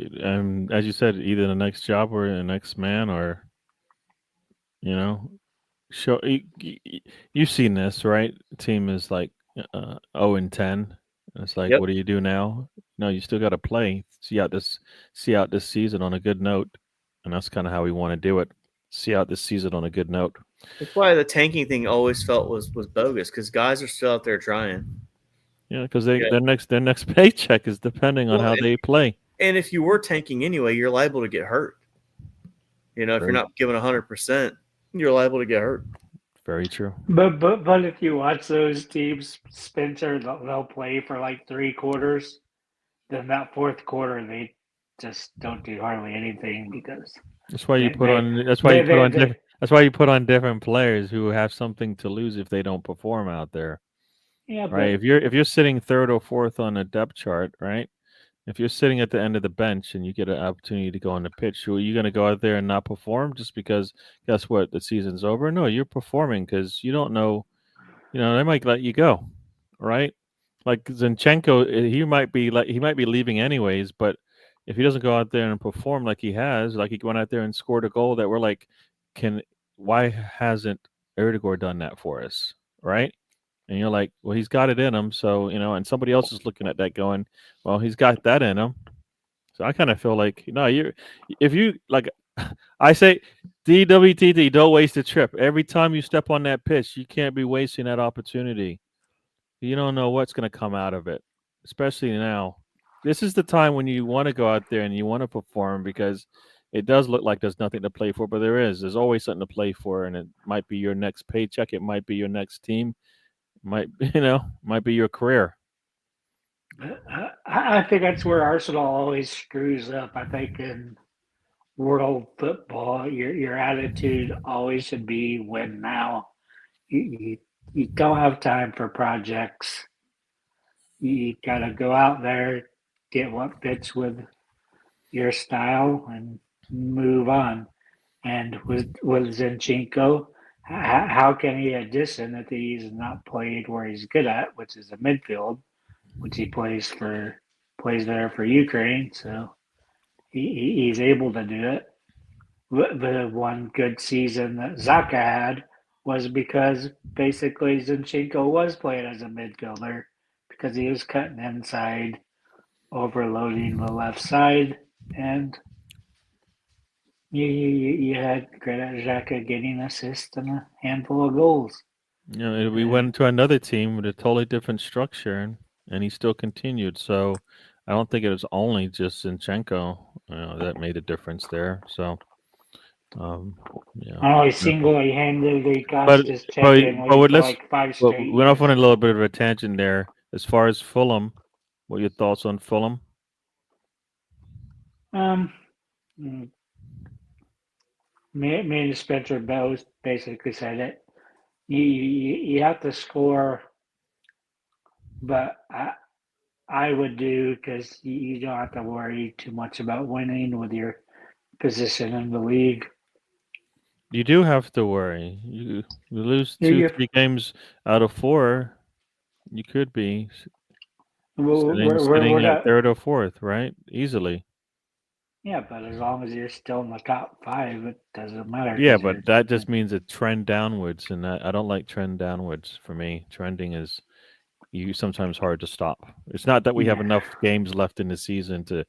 as you said, either the next job or the next man, or show. You've seen this, right? The team is like 0-10. It's like, What do you do now? No, you still got to play. See out this season on a good note. And that's kind of how we want to do it. See out this season on a good note. That's why the tanking thing always felt was bogus, because guys are still out there trying. Yeah, because their next paycheck is depending on how they play. And if you were tanking anyway, you're liable to get hurt. If you're not giving 100%, you're liable to get hurt. Very true. But if you watch those teams, Spencer, they'll play for like 3 quarters. Then that fourth quarter, they just don't do hardly anything because that's why you put on different players who have something to lose if they don't perform out there. Yeah, right. If you're sitting third or fourth on a depth chart, right? If you're sitting at the end of the bench and you get an opportunity to go on the pitch, are you going to go out there and not perform just because? Guess what? The season's over. No, you're performing because you don't know. They might let you go, right? Like Zinchenko, he might be leaving anyways, but if he doesn't go out there and perform like he has, like he went out there and scored a goal that we're like, why hasn't Erdegaard done that for us, right? And you're like, well, he's got it in him, so and somebody else is looking at that going, well, he's got that in him. So I kind of feel like, if you like, I say, DWTT, don't waste a trip. Every time you step on that pitch, you can't be wasting that opportunity. You don't know what's going to come out of it, especially now. This is the time when you want to go out there and you want to perform because it does look like there's nothing to play for, but there is. There's always something to play for, and it might be your next paycheck. It might be your next team. It might be your career. I think that's where Arsenal always screws up. I think in world football, your attitude always should be win now. You don't have time for projects. You got to go out there, get what fits with your style, and move on. And with Zinchenko, how can he audition if he's not played where he's good at, which is a midfield, which he plays there for Ukraine. So he's able to do it. The one good season that Zaka had was because basically Zinchenko was playing as a midfielder because he was cutting inside, overloading the left side, and you had Granit Xhaka getting assists and a handful of goals. We went to another team with a totally different structure, and he still continued. So I don't think it was only just Zinchenko that made a difference there. So Yeah. I only single-handedly got But this check-in lead for let's like 5 well, straight went off years. on a little bit of a tangent there. As far as Fulham, what are your thoughts on Fulham? Mm, me and Spencer both basically said it. You have to score, but I would do because you don't have to worry too much about winning with your position in the league. You do have to worry. You lose Yeah, 3 games out of 4, you could be we're sitting at not. 3rd or 4th, right? Easily. Yeah, but as long as you're still in the top 5, it doesn't matter Yeah, because but that just means a trend downwards, and I don't like trend downwards. For me, trending is sometimes hard to stop. It's not that we have yeah. enough games left in the season to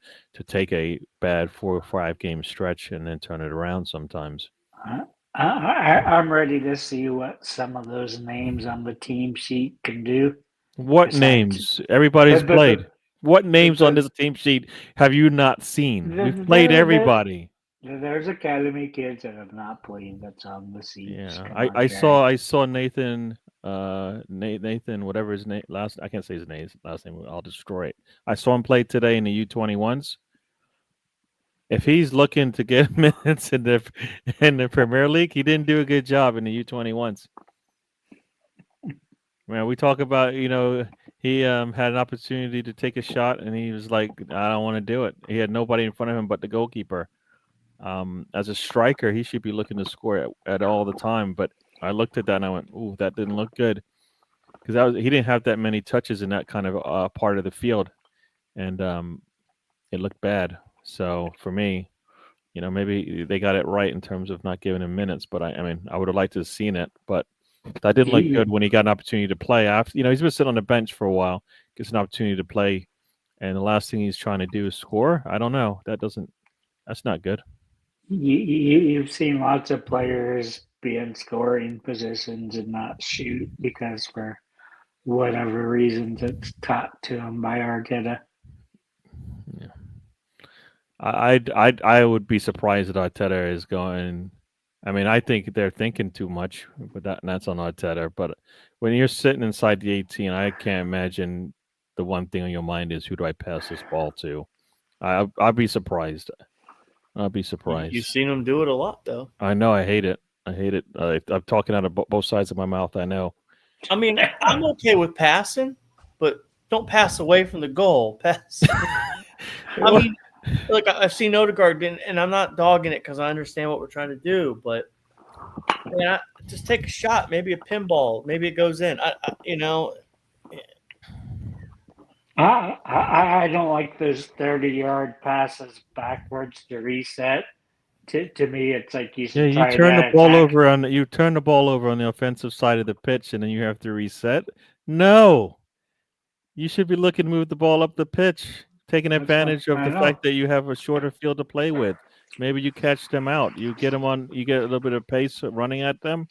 take a bad 4 or 5 game stretch and then turn it around sometimes. I'm ready to see what some of those names on the team sheet can do. What Besides, names? Everybody's but but played. but, What but, names on but this team sheet have you not seen? We've played there, everybody. there's academy kids that have not played that's on the seats. Yeah, Come on, I Jerry. saw Nathan Nathan whatever his name last I can't say his last name. I'll destroy it. I saw him play today in the U21s. If he's looking to get minutes in the Premier League, he didn't do a good job in the U21s. Man, we talk about he had an opportunity to take a shot and he was like, I don't want to do it. He had nobody in front of him but the goalkeeper. As a striker, he should be looking to score at all the time. But I looked at that and I went, "Ooh, that didn't look good," because he didn't have that many touches in that kind of part of the field, and it looked bad. So for me, maybe they got it right in terms of not giving him minutes. But I mean, I would have liked to have seen it, but that didn't look You, good when he got an opportunity to play. After he's been sitting on the bench for a while, gets an opportunity to play, and the last thing he's trying to do is score. I don't know. That's not good. you've seen lots of players be in scoring positions and not shoot because for whatever reasons it's taught to them by Arteta. Yeah. I would be surprised that Arteta is going. I mean, I think they're thinking too much, but that's on Arteta. But when you're sitting inside the 18, I can't imagine the one thing on your mind is who do I pass this ball to? I'd be surprised. I'd be surprised. You've seen them do it a lot, though. I know. I hate it. I hate it. I'm talking out of both sides of my mouth. I know. I mean, I'm okay with passing, but don't pass away from the goal. Pass. I mean, like I've seen Odegaard, and I'm not dogging it because I understand what we're trying to do, but just take a shot, maybe a pinball, maybe it goes in. I don't like those 30-yard passes backwards to reset. To me, it's like you Yeah, should try to attack. you turn the ball over on the offensive side of the pitch, and then you have to reset. No, you should be looking to move the ball up the pitch, taking That's what advantage of I the know. fact that you have a shorter field to play with. Maybe you catch them out. You get them on. You get a little bit of pace running at them.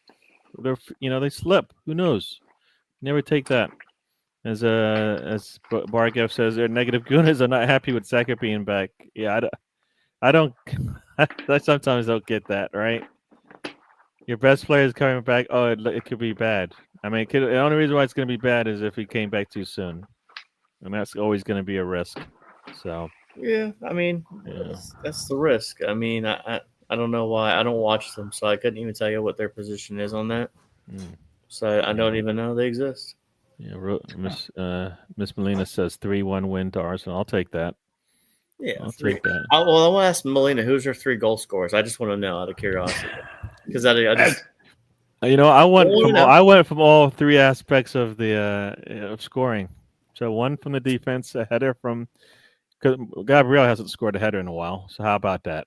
They slip. Who knows? Never take that. As Bargev says, their negative gooners are not happy with Saka being back. Yeah, I don't. I sometimes don't get that. Right. Your best player is coming back. Oh, it could be bad. I mean, the only reason why it's going to be bad is if he came back too soon, and that's always going to be a risk. So Yeah, I mean, yeah. that's the risk. I mean, I don't know why I don't watch them, so I couldn't even tell you what their position is on that. So I don't even know they exist. Yeah, Miss Molina says 3-1 win to Arsenal. I'll take that. Yeah, I'll take that. I want to ask Melina who's her 3 goal scorers. I just want to know out of curiosity because I just I went from all 3 aspects of the of scoring. So one from the defense, a header from because Gabriel hasn't scored a header in a while. So how about that?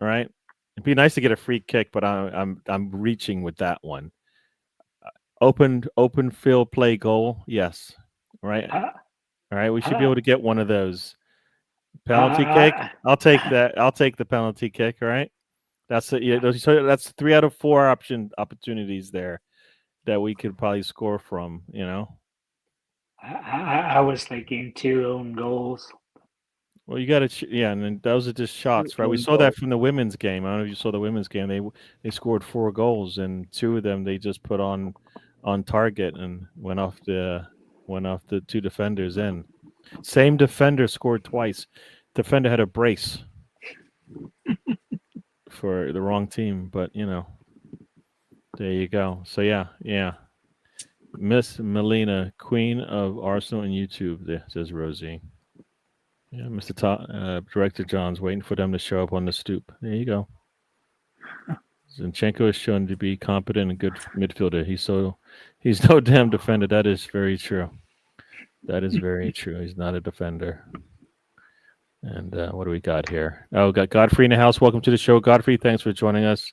All right, it'd be nice to get a free kick, but I'm reaching with that one. Open field play goal, yes. All right. We should be able to get one of those. Penalty kick, I'll take that. I'll take the penalty kick. All right, that's it. Yeah, so that's 3 out of 4 opportunities there that we could probably score from. I was thinking 2 own goals. Well, you got to, yeah, and then those are just shots, right? We saw that from the women's game. I don't know if you saw the women's game. They scored 4 goals, and 2 of them they just put on target and went off the 2 defenders in. Same defender scored twice. Defender had a brace for the wrong team, but there you go. So yeah. Miss Melina, Queen of Arsenal and YouTube, there says Rosie. Yeah, Director John's waiting for them to show up on the stoop. There you go. Zinchenko is shown to be competent and good midfielder. He's no damn defender. That is very true. That is very true. He's not a defender. And what do we got here? Oh, we got Godfrey in the house. Welcome to the show, Godfrey. Thanks for joining us.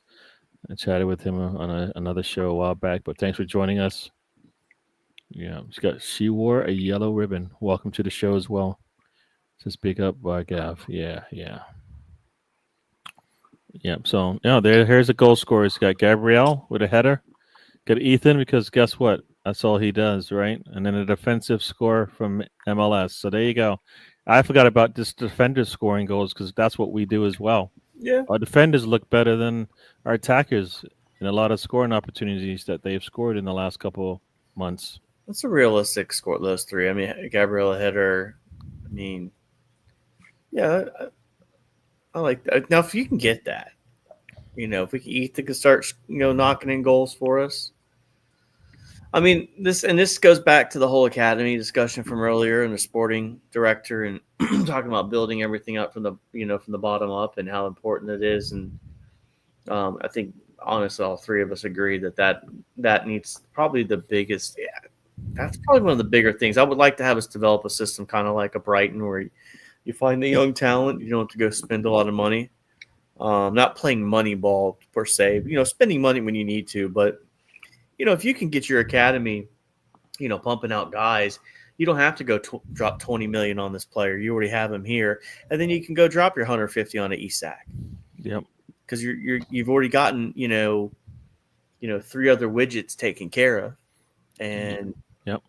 I chatted with him on another show a while back, but thanks for joining us. Yeah, she wore a yellow ribbon. Welcome to the show as well. To speak up by Gav. Yeah. So here's the goal scorers. Got Gabriel with a header. Got Ethan because guess what? That's all he does, right? And then a defensive score from MLS. So there you go. I forgot about this defender scoring goals because that's what we do as well. Yeah. Our defenders look better than our attackers in a lot of scoring opportunities that they've scored in the last couple months. That's a realistic score, those 3. I mean, Gabriel header. I mean, yeah, I like that. Now, if you can get that, if Ethan can start, knocking in goals for us. I mean, this goes back to the whole academy discussion from earlier and the sporting director and talking about building everything up from the bottom up and how important it is. And I think honestly, all 3 of us agree that needs probably the biggest. Yeah, that's probably one of the bigger things. I would like to have us develop a system kind of like a Brighton where you find the young talent. You don't have to go spend a lot of money. Not playing money ball per se. Spending money when you need to, but if you can get your academy, pumping out guys, you don't have to go drop $20 million on this player. You already have him here, and then you can go drop your 150 on an Isak. Yep. Because you've already gotten 3 other widgets taken care of, and yep.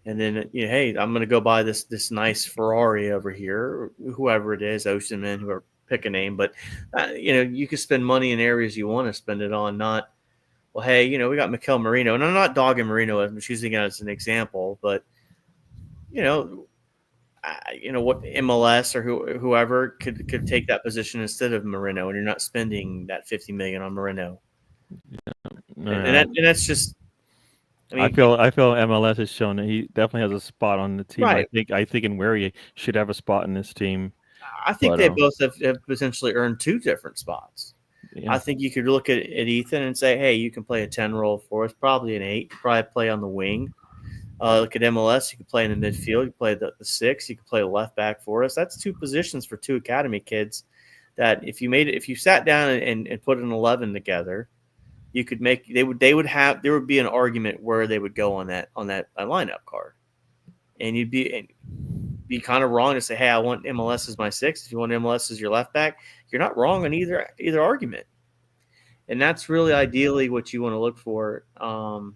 And then hey, I'm going to go buy this nice Ferrari over here, whoever it is, Oceanman, whoever, pick a name, but you can spend money in areas you want to spend it on, not. Well, hey, we got Mikel Merino, and I'm not dogging Merino. I'm just using it as an example, but what MLS or whoever could take that position instead of Merino, and you're not spending that $50 million on Merino. Yeah. And that's just. I feel MLS has shown that he definitely has a spot on the team. Right. I think in where he should have a spot in this team. I think they both have potentially earned 2 different spots. Yeah. I think you could look at Ethan and say, hey, you can play a 10 role for us, probably an 8. You could probably play on the wing. Look at MLS. You could play in the midfield. You could play the 6. You could play left back for us. That's 2 positions for 2 academy kids that if you sat down and put an 11 together, you could make there would be an argument where they would go on that lineup card. And you'd be kind of wrong to say, hey, I want MLS as my 6. If you want MLS as your left back, you're not wrong on either argument. And that's really ideally what you want to look for. So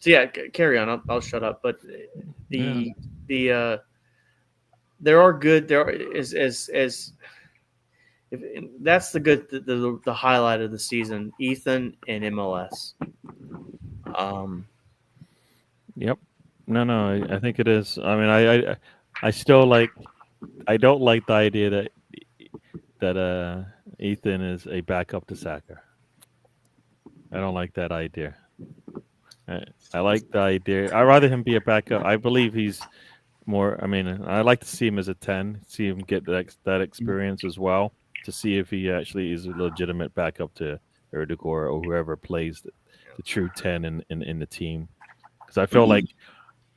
yeah, carry on. I'll shut up. But there are good. There is as that's the highlight of the season. Ethan and MLS. Yep. No, I think it is. I mean, I still like. I don't like the idea that Ethan is a backup to Saka. I don't like that idea. I like the idea. I'd rather him be a backup. I believe he's more. I mean, I like to see him as a 10. See him get that experience as well to see if he actually is a legitimate backup to Erdogan or whoever plays the true 10 in the team. Because I feel like.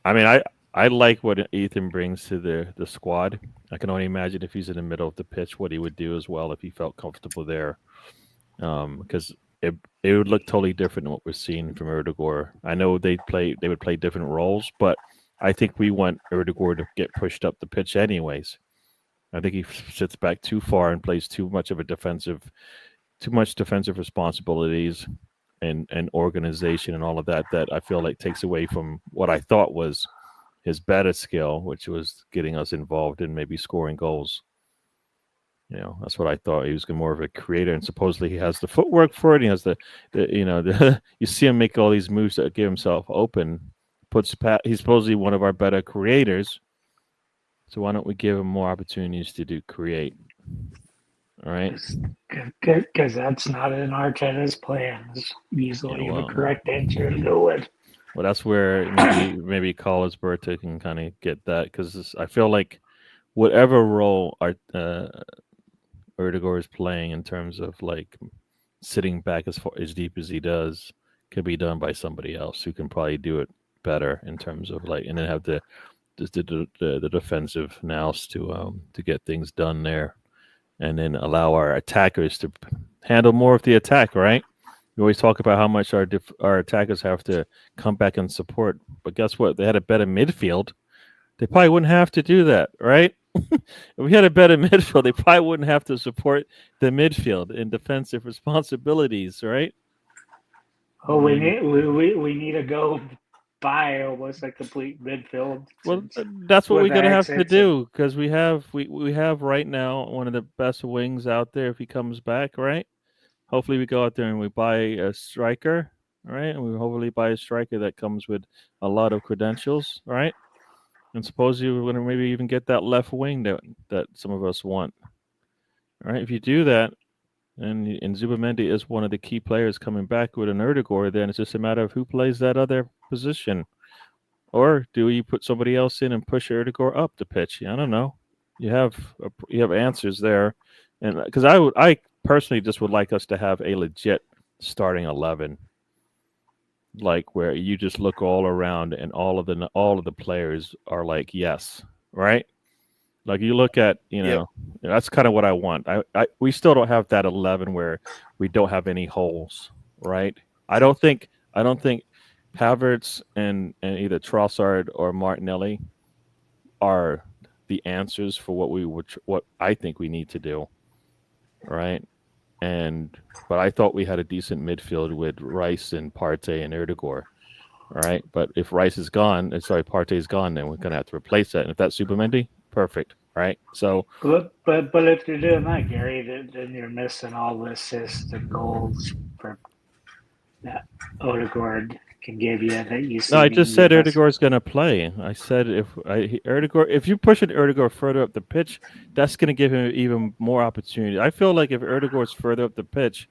I mean, I like what Ethan brings to the squad. I can only imagine if he's in the middle of the pitch, what he would do as well if he felt comfortable there. Because it would look totally different than what we're seeing from Erdogan. I know they would play different roles, but I think we want Erdogan to get pushed up the pitch anyways. I think he sits back too far and plays too much defensive responsibilities. And organization and all of that I feel like takes away from what I thought was his better skill, which was getting us involved in maybe scoring goals. That's what I thought. He was more of a creator, and supposedly he has the footwork for it. He has the you see him make all these moves that give himself open. He's supposedly one of our better creators. So why don't we give him more opportunities to create? All right. Because that's not in Arteta's plans. Usually the correct answer to go with. Well, that's where maybe Carlos Berta can kind of get that, because I feel like whatever role Erdegaard is playing in terms of like sitting back as deep as he does could be done by somebody else who can probably do it better in terms of like, and then have the defensive nous to get things done there, and then allow our attackers to handle more of the attack. Right? We always talk about how much our attackers have to come back and support, but guess what? They had a better midfield. They probably wouldn't have to do that, right? If we had a better midfield, they probably wouldn't have to support the midfield in defensive responsibilities, right? Oh, we need to go buy almost a complete midfield. Well, that's what we're gonna have to do, because we have right now one of the best wings out there if he comes back, right? Hopefully we go out there and we buy a striker, right? And we hopefully buy a striker that comes with a lot of credentials, right? And suppose you're going to maybe even get that left wing that some of us want. All right, if you do that, and Zubamendi is one of the key players coming back with an Erdegaard, then it's just a matter of who plays that other position. Or do you put somebody else in and push Erdegaard up the pitch? I don't know. You have answers there, and because I personally just would like us to have a legit starting 11. Like where you just look all around and all of the players are like, yes, right? Like you look at, that's kind of what I want. We still don't have that 11 where we don't have any holes, right? I don't think Havertz and either Trossard or Martinelli are the answers for what I think we need to do, right? But I thought we had a decent midfield with Rice and Partey and Erdegaard. All right. But if Rice is gone, Partey's gone, then we're gonna have to replace that. And if that's Zubamendi, perfect. Right. So but if you're doing that, Gary, then you're missing all the assists and goals for that Odegaard can give you that you see. No, I just said Erdegaard's going to play. I said if you push Erdegaard further up the pitch, that's going to give him even more opportunity. I feel like if Erdegaard's further up the pitch,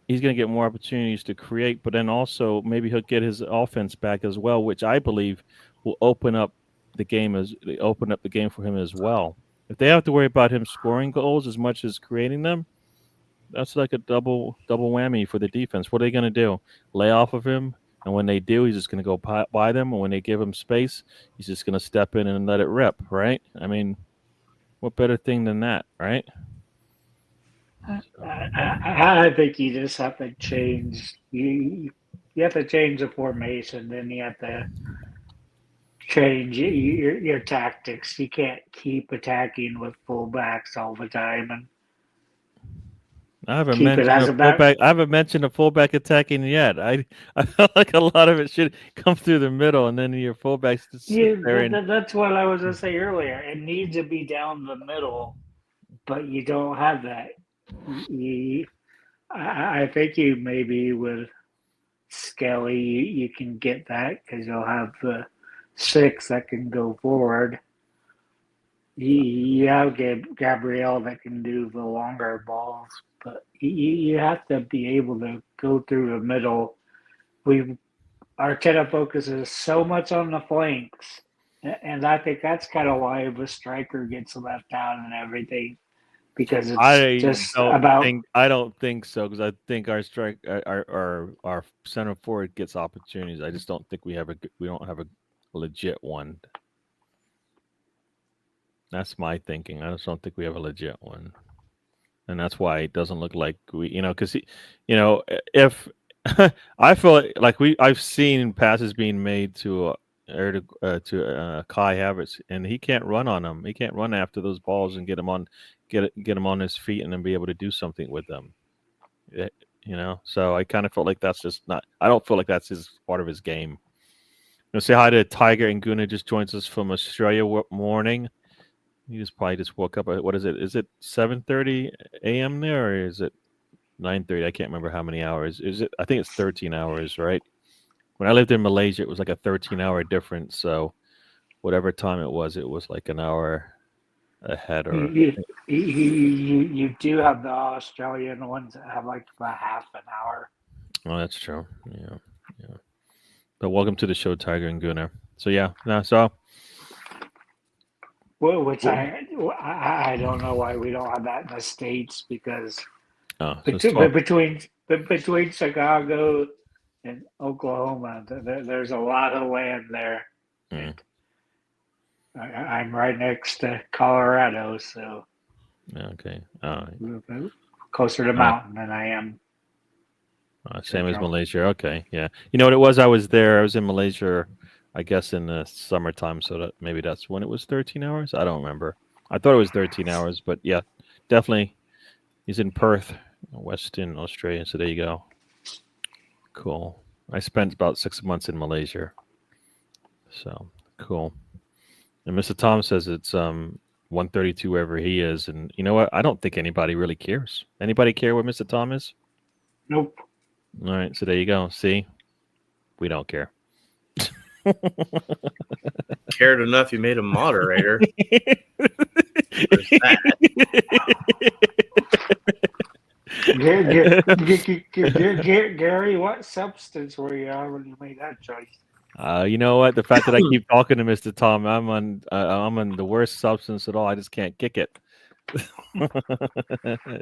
he's going to get more opportunities to create, but then also maybe he'll get his offense back as well, which I believe will open up the game for him as well. If they have to worry about him scoring goals as much as creating them, that's like a double whammy for the defense. What are they going to do? Lay off of him? And when they do, he's just going to go by them. And when they give him space, he's just going to step in and let it rip, right? I mean, what better thing than that, right? I think you just have to change. You have to change the formation. Then you have to change your tactics. You can't keep attacking with fullbacks all the time and. I haven't mentioned a fullback attacking yet. I felt like a lot of it should come through the middle, and then your fullbacks just sit there. That's what I was going to say earlier. It needs to be down the middle, but you don't have that. I think you maybe with Skelly, you can get that because you'll have the 6 that can go forward. You have Gabriel that can do the longer balls. But you have to be able to go through the middle. Arteta focuses so much on the flanks, and I think that's kind of why the striker gets left out and everything, because it's I don't think so, because I think our center forward gets opportunities. I just don't think we don't have a legit one. That's my thinking. I just don't think we have a legit one. And that's why it doesn't look like because if I feel like I've seen passes being made to Kai Havertz, and he can't run on them. He can't run after those balls and get him on his feet and then be able to do something with them. So I kind of felt like that's just not. I don't feel like that's part of his game. Say hi to Tiger and Guna. Just joins us from Australia morning. He probably just woke up. What is it? Is it 7:30 a.m. there, or is it 9:30? I can't remember how many hours. Is it? I think it's 13 hours, right? When I lived in Malaysia, it was like a 13-hour difference. So whatever time it was like an hour ahead. Or You do have the Australian ones that have like about half an hour. oh, that's true. Yeah. But welcome to the show, Tiger and Gunnar. So yeah, no, so Which I don't know why we don't have that in the States, because between Chicago and Oklahoma, there's a lot of land there. I'm right next to Colorado, so okay, closer to mountain than I am. Same as Malaysia. Okay, yeah. You know what it was? I was there. I was in Malaysia, I guess in the summertime. So that maybe that's when it was 13 hours. I don't remember. I thought it was 13 hours, but yeah, definitely. He's in Perth, Western Australia. So there you go. Cool. I spent about 6 months in Malaysia. So cool. And Mr. Tom says it's 1:32 wherever he is, and you know what? I don't think anybody really cares. Anybody care where Mr. Tom is? Nope. All right, so there you go. See, we don't care. Cared enough, you made a moderator. Gary, what substance were you on when you made that choice? You know what? The fact that I keep talking to Mr. Tom, I'm on the worst substance at all. I just can't kick it.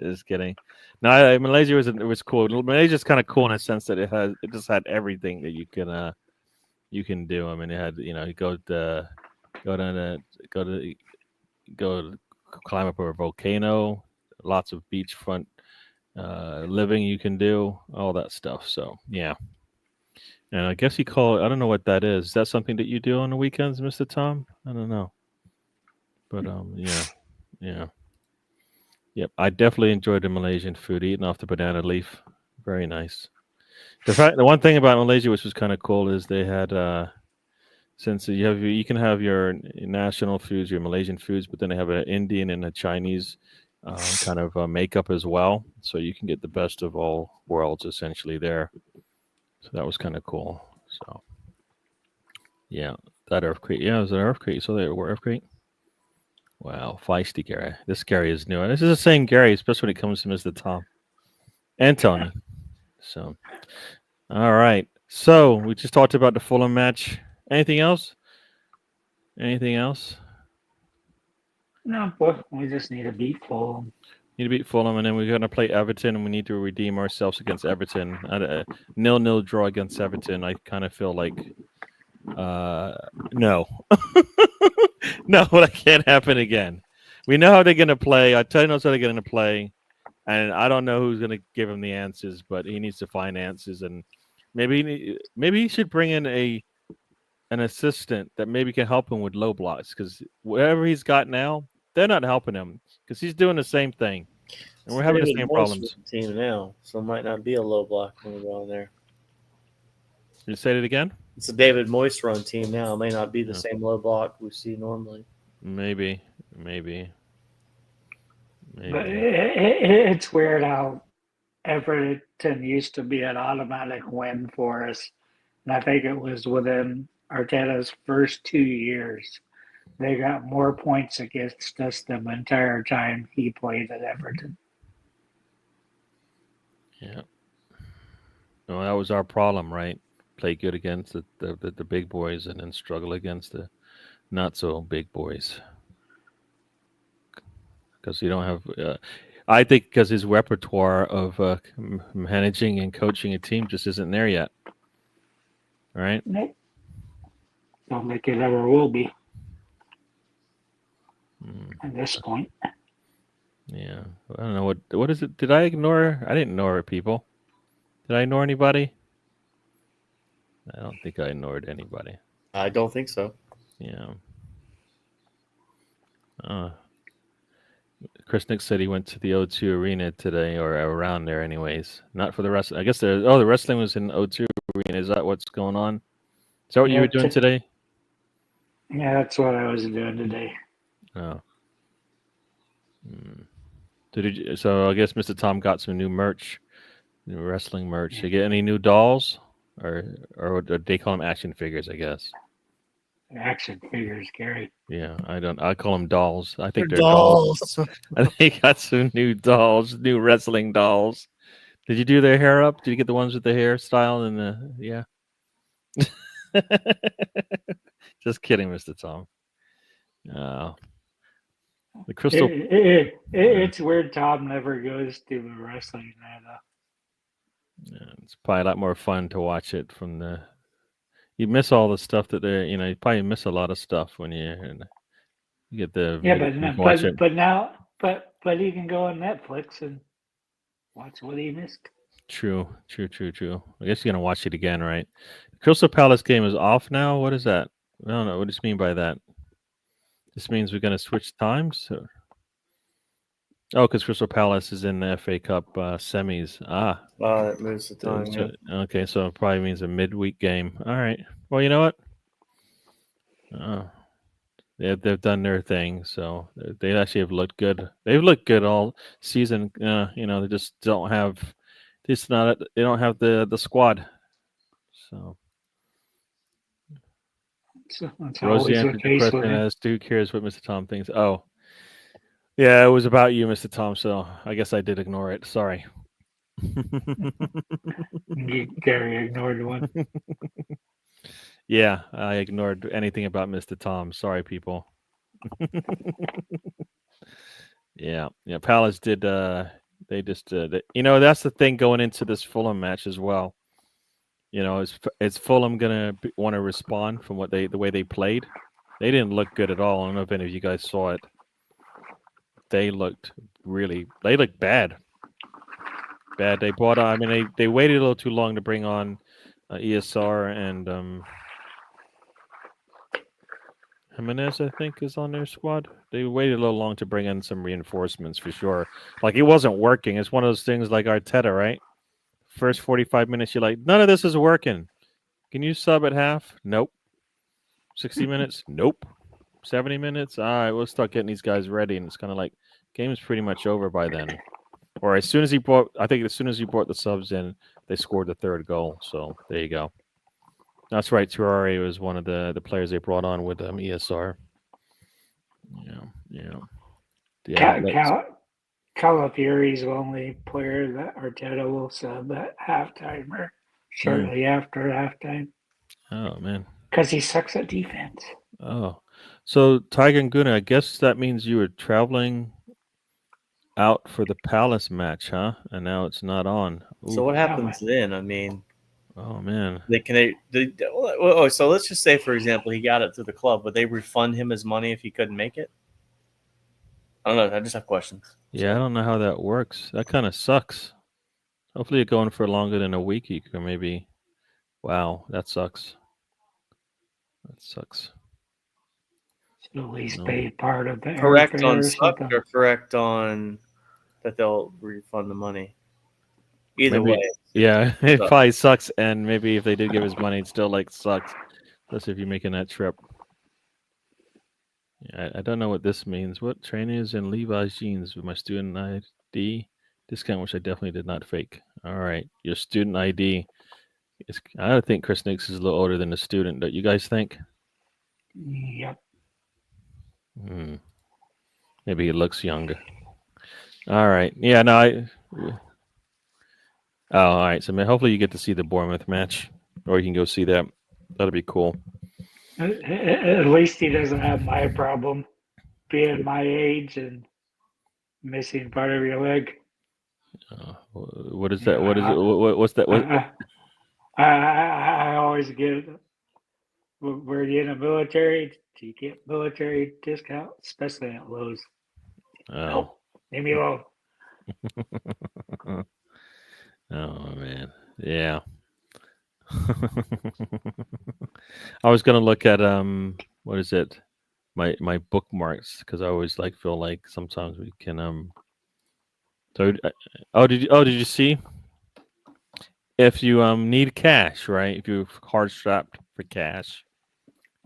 Just kidding. No, Malaysia was cool. Malaysia's kind of cool in a sense that it just had everything that you can do. I mean, it had you go climb up a volcano, lots of beachfront living you can do, all that stuff. So yeah. And I guess you call it. I don't know what that is. Is that something that you do on the weekends, Mr. Tom? I don't know. But yeah. Yep, I definitely enjoyed the Malaysian food, eating off the banana leaf. Very nice. The one thing about Malaysia, which was kind of cool, is they had since you can have your national foods, your Malaysian foods, but then they have an Indian and a Chinese kind of makeup as well, so you can get the best of all worlds essentially there. So that was kind of cool. So yeah, that earthquake. Yeah, it was an earthquake. So they were earthquake. Wow, feisty Gary. This Gary is new. And this is the same Gary, especially when it comes to Mr. Tom and Tony. So, all right. So we just talked about the Fulham match. Anything else? Anything else? No, but we just need to beat Fulham. Need to beat Fulham, and then we're going to play Everton, and we need to redeem ourselves against Everton. 0-0 draw against Everton. I kind of feel like no. No, that can't happen again. We know how they're going to play. Tony knows how they're going to play, and I don't know who's going to give him the answers, but he needs to find answers, and maybe he should bring in an assistant that maybe can help him with low blocks, because whatever he's got now, they're not helping him because he's doing the same thing, and we're having the same problems. Team now, so it might not be a low block when we go on there. You say it again? It's a David Moyes run team now. It may not be the same low block we see normally. Maybe. But it's weird how Everton used to be an automatic win for us. And I think it was within Arteta's first 2 years. They got more points against us the entire time he played at Everton. Yeah. Well, that was our problem, right? Play good against the big boys and then struggle against the not so big boys. Because you don't have, I think, because his repertoire of managing and coaching a team just isn't there yet. Right? Nope. Don't think it ever will be. At this point. Yeah. I don't know. What is it? Did I ignore? I didn't ignore people. Did I ignore anybody? I don't think I ignored anybody. I don't think so. Yeah. Chris Nick said he went to the O2 Arena today, or around there anyways. Not for the wrestling. I guess the wrestling was in O2 Arena. Is that what's going on? that what you Yeah, were doing today? Yeah, that's what I was doing today. Oh. So I guess Mr. Tom got some new merch, new wrestling merch. Yeah. Did you get any new dolls, or they call them action figures? I guess. Action figures, Gary. Yeah, I don't. I call them dolls. I think They're they're dolls. dolls. I think got some new dolls, new wrestling dolls. Did you do their hair up? Did you get the ones with the hairstyle and the yeah? Just kidding, Mr. Tom. The crystal. It's weird Tom never goes to the wrestling night. It's probably a lot more fun to watch it from the. You miss all the stuff that they're. You probably miss a lot of stuff when you get the. Yeah, video, but you can watch it. but he can go on Netflix and watch what he missed. True. I guess you're gonna watch it again, right? Crystal Palace game is off now. What is that? I don't know. What does it mean by that? This means we're gonna switch times. Oh, because Crystal Palace is in the FA Cup semis. That moves the time. So, okay, so it probably means a midweek game. All right. Well, you know what? They've done their thing, so they actually have looked good. They've looked good all season. They just don't have. They don't have the squad. So That's Rosie always the answered the case with question him. as who cares what Mr. Tom thinks. Oh, yeah, it was about you, Mr. Tom. So I guess I did ignore it. Sorry. Gary ignored one. Yeah, I ignored anything about Mr. Tom. Sorry, people. Yeah. Palace did. They just. That's the thing going into this Fulham match as well. Is Fulham gonna want to respond from the way they played? They didn't look good at all. I don't know if any of you guys saw it. They looked bad. Bad. They brought on. I mean, they waited a little too long to bring on ESR and Jimenez, I think, is on their squad. They waited a little long to bring in some reinforcements for sure. Like, it wasn't working. It's one of those things like Arteta, right? First 45 minutes, you're like, none of this is working. Can you sub at half? Nope. 60 minutes? Nope. 70 minutes? All right, we'll start getting these guys ready. And it's kind of like, game's pretty much over by then. Or as soon as he brought the subs in, they scored the third goal. So there you go. That's right. Traore was one of the players they brought on with ESR. Yeah. Calafiori's the only player that Arteta will sub at halftime or shortly after halftime. Oh, man. Because he sucks at defense. Oh. So, Tiger and Guna, I guess that means you were traveling out for the Palace match, huh? And now it's not on. Ooh. So what happens then? I mean, oh man, so let's just say, for example, he got it through the club. Would they refund him his money if he couldn't make it? I don't know. I just have questions. Yeah, I don't know how that works. That kind of sucks. Hopefully, you're going for longer than a week. You can maybe. Wow, that sucks. At least paid part of the correct on or suck something. or correct on that they'll refund the money. Either maybe, way, yeah, it probably sucks. And maybe if they did give his money, it still sucks. Especially if you're making that trip. Yeah, I don't know what this means. What trainers and Levi's jeans with my student ID discount, which I definitely did not fake. All right, your student ID. I think Chris Nix is a little older than the student. Don't you guys think? Yep. Maybe he looks younger. All right. Yeah, no, all right. So hopefully you get to see the Bournemouth match, or you can go see that. That'll be cool. At least he doesn't have my problem, being my age and missing part of your leg. What is that? What is it? What's that? What? I always get. We're in the military. You get military discount, especially at Lowe's. Oh, nope. Leave me alone. Oh man, yeah. I was gonna look at what is it? My bookmarks, because I always feel like sometimes we can So, did you see? If you need cash, right? If you're hard strapped, for cash.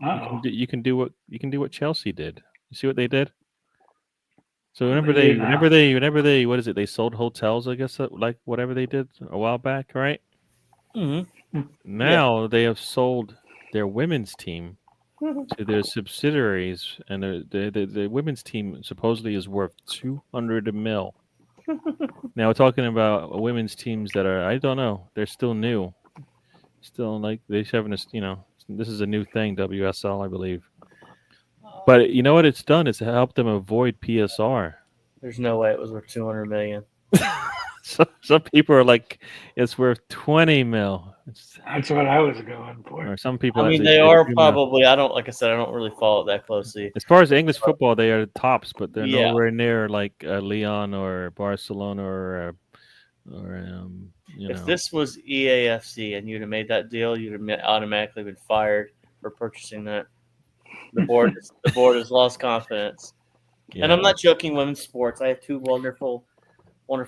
Uh-oh. You can do what Chelsea did. You see what they did? So What do they do now? whenever they what is it? They sold hotels, I guess, like whatever they did a while back, right? Mm-hmm. Now they have sold their women's team to their subsidiaries, and the women's team supposedly is worth 200 mil. Now we're talking about women's teams that are, I don't know, they're still new, still like they're having this, this is a new thing, WSL, I believe. But you know what it's done? It's helped them avoid PSR. There's no way it was worth 200 million. So some people are like, it's worth 20 mil. That's what I was going for. Or some people, I mean, that's they a are few mil. probably. I don't like I said. I don't really follow it that closely. As far as English football, they are tops, but they're Yeah. nowhere near like Leon or Barcelona If this was EAFC and you'd have made that deal, you'd have automatically been fired for purchasing that. The board has lost confidence. Yeah. And I'm not joking. Women's sports. I have two wonderful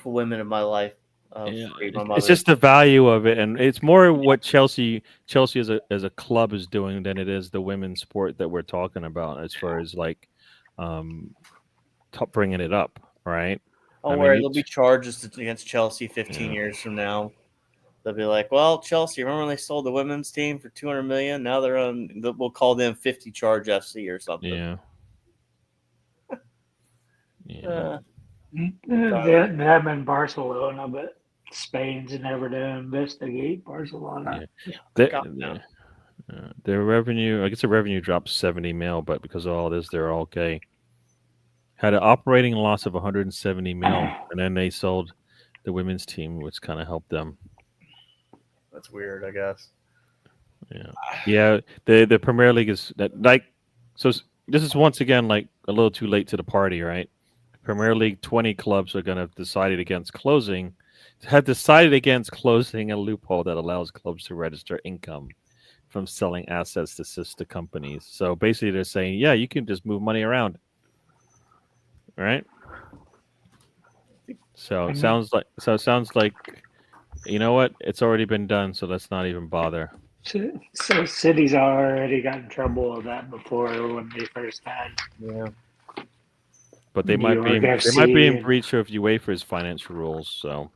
women in my life. It's just the value of it, and it's more what Chelsea as a club is doing than it is the women's sport that we're talking about as far as like bringing it up, right? Don't worry, there'll be charges against Chelsea 15 years from now. They'll be like, well, Chelsea, remember when they sold the women's team for 200 million? Now they're on. We'll call them 50 charge FC or something. Yeah. Them in Barcelona, but Spain's never to investigate Barcelona. Yeah. Their revenue, I guess the revenue dropped 70 mil, but because of all this, they're okay. Had an operating loss of 170 mil, and then they sold the women's team, which kind of helped them. That's weird, I guess. Yeah. The Premier League is like, so this is once again like a little too late to the party, right? Premier League 20 clubs are going to have decided against closing a loophole that allows clubs to register income from selling assets to sister companies. So basically, they're saying, yeah, you can just move money around, right? So it sounds like, you know what? It's already been done, so let's not even bother. So cities already got in trouble with that before when they first had. Yeah. But they might be in breach of UEFA's financial rules. So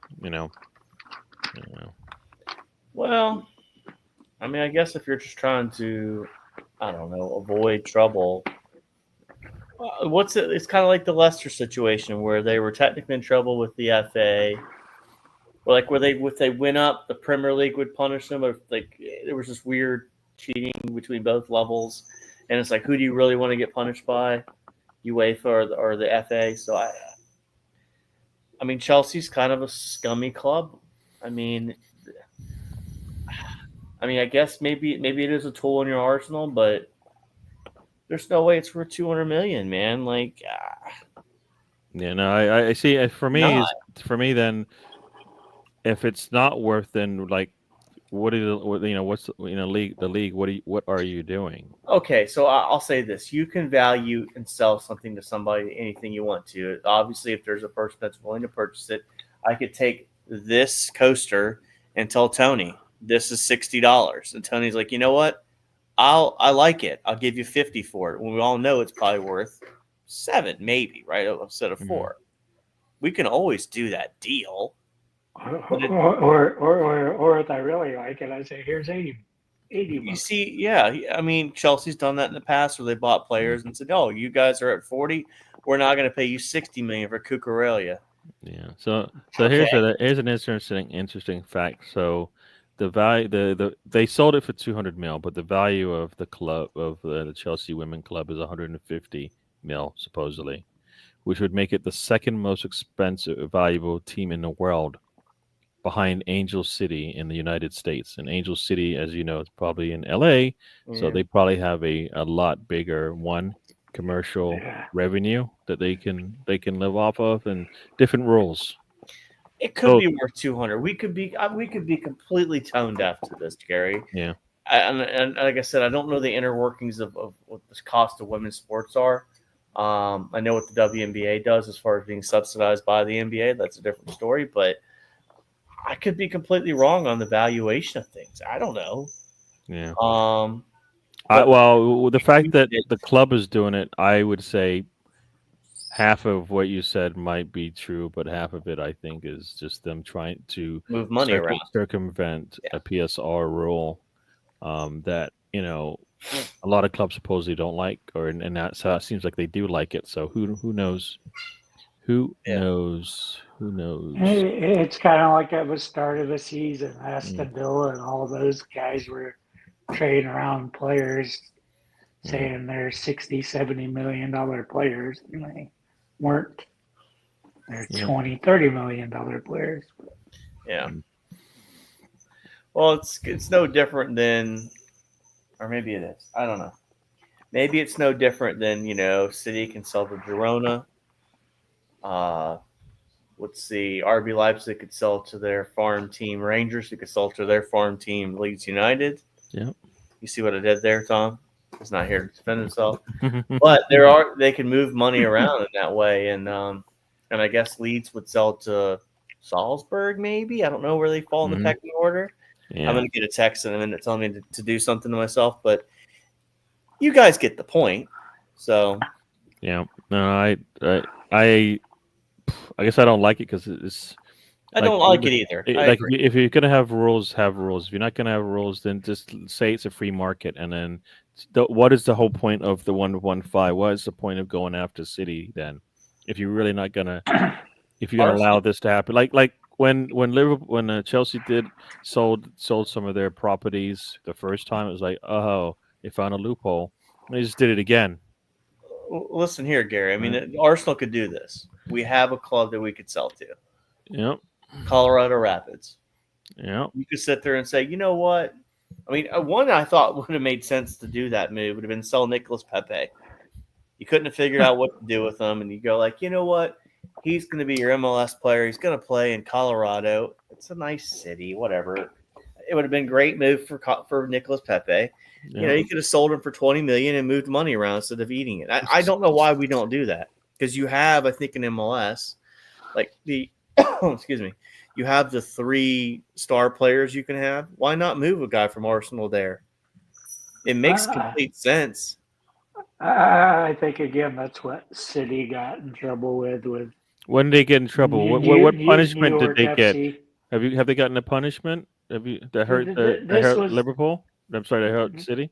Well, I mean, I guess if you're just trying to, I don't know, avoid trouble, it's kind of like the Leicester situation where they were technically in trouble with the FA. Or like if they went up, the Premier League would punish them. Or like there was this weird cheating between both levels, and it's like, who do you really want to get punished by, UEFA or the FA? So I mean, Chelsea's kind of a scummy club. I mean, I guess maybe it is a tool in your arsenal, but there's no way it's worth 200 million, man. Like, yeah, no, I see. For me, then, if it's not worth, then like, what's the league? What are you doing? Okay, so I'll say this: you can value and sell something to somebody anything you want to. Obviously, if there's a person that's willing to purchase it, I could take this coaster and tell Tony this is $60, and Tony's like, you know what? I like it. I'll give you 50 for it. When we all know it's probably worth 7, maybe, right? Instead of 4. We can always do that deal. Or if I really like it, I say, here's 80 You bucks. see, yeah. I mean, Chelsea's done that in the past where they bought players and said, "Oh, you guys are at 40. We're not going to pay you 60 million for Cucurella." Yeah. So here's an interesting fact. So the value they sold it for 200 mil, but the value of the club of the Chelsea Women Club is 150 mil supposedly, which would make it the second most expensive valuable team in the world, behind Angel City in the United States. And Angel City, as you know, is probably in LA, so they probably have a lot bigger commercial revenue that they can live off of, and different rules. It could be worth 200. We could be completely tone deaf to this, Gary. Yeah. And like I said, I don't know the inner workings of what the cost of women's sports are. I know what the WNBA does as far as being subsidized by the NBA. That's a different story, but I could be completely wrong on the valuation of things. I don't know. Yeah. But Well, the fact that it- the club is doing it, I would say half of what you said might be true, but half of it, I think, is just them trying to move money around. circumvent Yeah. a PSR rule that a lot of clubs supposedly don't like, and that so it seems like they do like it. So who knows? Who Yeah. knows? Who knows? It's kind of like at the start of the season. Mm. Aston Villa and all those guys were trading around players, saying they're $60, $70 million players, and they weren't. They're Yeah. $20, $30 million players. Yeah. Well, it's no different than, or maybe it is. I don't know. Maybe it's no different than City can sell to Girona. Let's see, RB Leipzig could sell to their farm team Rangers, who could sell to their farm team Leeds United. Yeah. You see what I did there, Tom? He's not here to defend himself, but they can move money around in that way, and I guess Leeds would sell to Salzburg, maybe. I don't know where they fall in the pecking order. Yeah. I'm going to get a text in a minute telling me to do something to myself, but you guys get the point. So yeah. No, I guess I don't like it because it's. I don't like it either. Like if you're gonna have rules, have rules. If you're not gonna have rules, then just say it's a free market. And then, what is the whole point of the 1-1-5? What is the point of going after City then? If you're really not gonna, if you're gonna allow this to happen, like when Liverpool, when Chelsea sold some of their properties the first time, it was like, oh, they found a loophole. They just did it again. Listen here, Gary. I mean, Arsenal could do this. We have a club that we could sell to. Yep. Colorado Rapids. Yeah. You could sit there and say, you know what? I mean, one I thought would have made sense to do that move would have been sell Nicolas Pepe. You couldn't have figured out what to do with him, and you go like, you know what? He's going to be your MLS player. He's going to play in Colorado. It's a nice city, whatever. It would have been a great move for Nicolas Pepe. Yeah. You could have sold him for $20 million and moved money around instead of eating it. I don't know why we don't do that, because you have, I think, in MLS, like the excuse me, you have the 3 star players you can have. Why not move a guy from Arsenal there? It makes complete sense. I think again that's what City got in trouble with. When did they get in trouble? What punishment did they get? Have they gotten a punishment? Have you that hurt Liverpool? I'm sorry, that hurt City.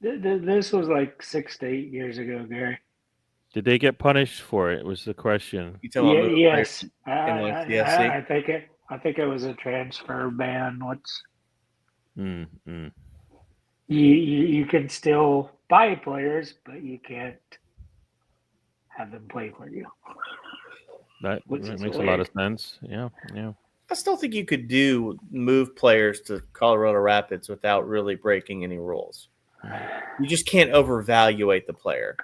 This was like 6 to 8 years ago, Gary. Did they get punished for it? Was the question. Yes, I think it was a transfer ban. You can still buy players, but you can't have them play for you. That makes a lot of sense. Yeah. I still think you could move players to Colorado Rapids without really breaking any rules. You just can't overvaluate the player,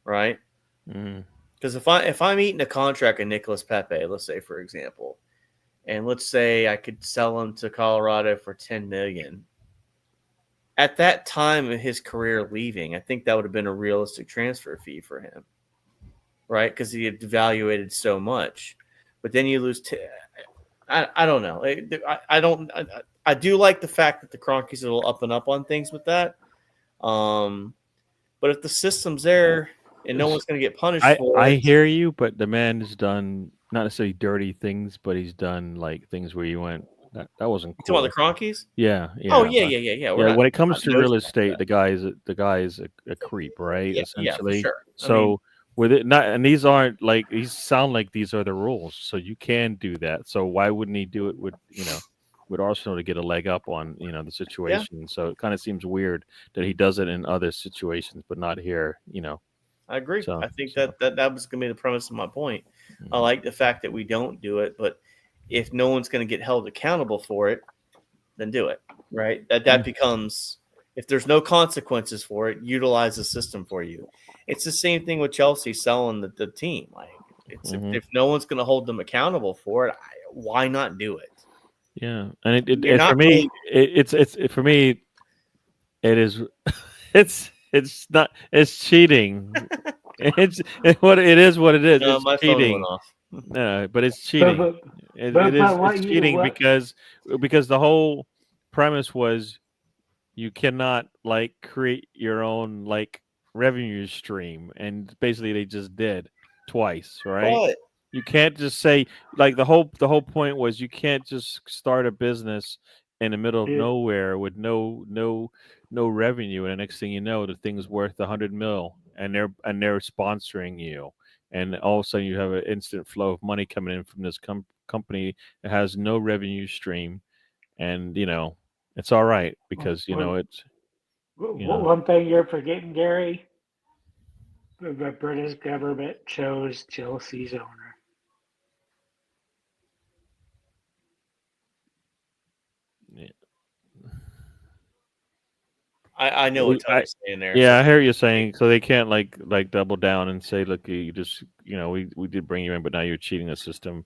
right? Because if I'm eating a contract of Nicolas Pepe, let's say for example, and let's say I could sell him to Colorado for $10 million. At that time of his career leaving, I think that would have been a realistic transfer fee for him, right? Because he had devaluated so much. But then you lose. I don't know. I do like the fact that the Cronkies are a little up and up on things with that. But if the system's there and no one's going to get punished for it. I hear you, but the man has done not necessarily dirty things, but he's done like things where you went, that wasn't cool. You talking about the Cronkies? Yeah. Oh, yeah. When it comes to real estate, the guy is a creep, right? Essentially. Yeah, for sure. So with it not, and these aren't like, these sound like these are the rules, so you can do that. So why wouldn't he do it with Arsenal to get a leg up on the situation? Yeah. So it kind of seems weird that he does it in other situations, but not here. I agree. I think that was going to be the premise of my point. I like the fact that we don't do it, but if no one's going to get held accountable for it, then do it, right? That becomes, if there's no consequences for it, utilize the system for you. It's the same thing with Chelsea selling the team. Like, if no one's going to hold them accountable for it, why not do it? Yeah, and for me, it's not, it's cheating. It's what it is. No, it's my cheating. Phone went off. No, but it's cheating. It's cheating because the whole premise was you cannot like create your own like revenue stream, and basically they just did twice, right? But You can't just say like the whole point was you can't just start a business in the middle of Dude, nowhere with no revenue, and the next thing you know, the thing's worth 100 mil, and they're sponsoring you, and all of a sudden you have an instant flow of money coming in from this company that has no revenue stream, and it's all right because it's one thing you're forgetting, Gary, the British government chose Chelsea's owner. yeah. I know what Tony's saying there. Yeah, So I hear you saying so they can't like double down and say, look, you just we did bring you in, but now you're cheating the system.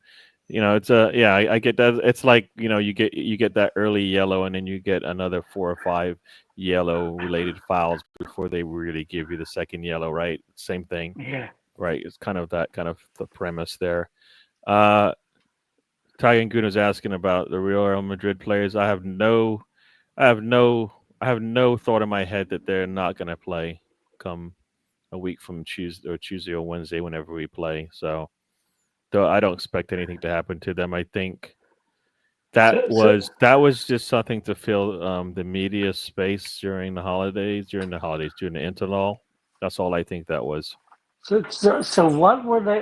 It's yeah, I get that. It's like you get that early yellow, and then you get another 4 or 5 yellow related fouls before they really give you the second yellow, right? Same thing, Yeah. right? It's kind of that kind of the premise there. Uh, Ty Goon was asking about the Real Madrid players. I have no I have no thought in my head that they're not going to play come a week from Tuesday or Wednesday whenever we play. So though I don't expect anything to happen to them. I think that So was just something to fill the media space during the interlull. That's all I think that was. so what were they?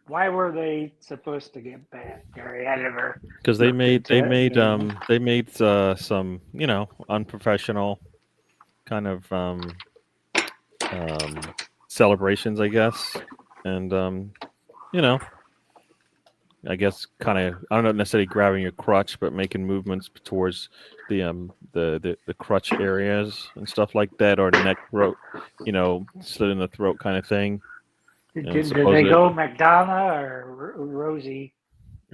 Why were they supposed to get banned, Gary? I never Because they looked made into it. some unprofessional kind of celebrations, I guess, and you know, I guess kind of I don't know necessarily grabbing your crutch, but making movements towards the crutch areas and stuff like that, or neck throat, slit in the throat kind of thing. And Did they supposedly, go McDonough or Rosie?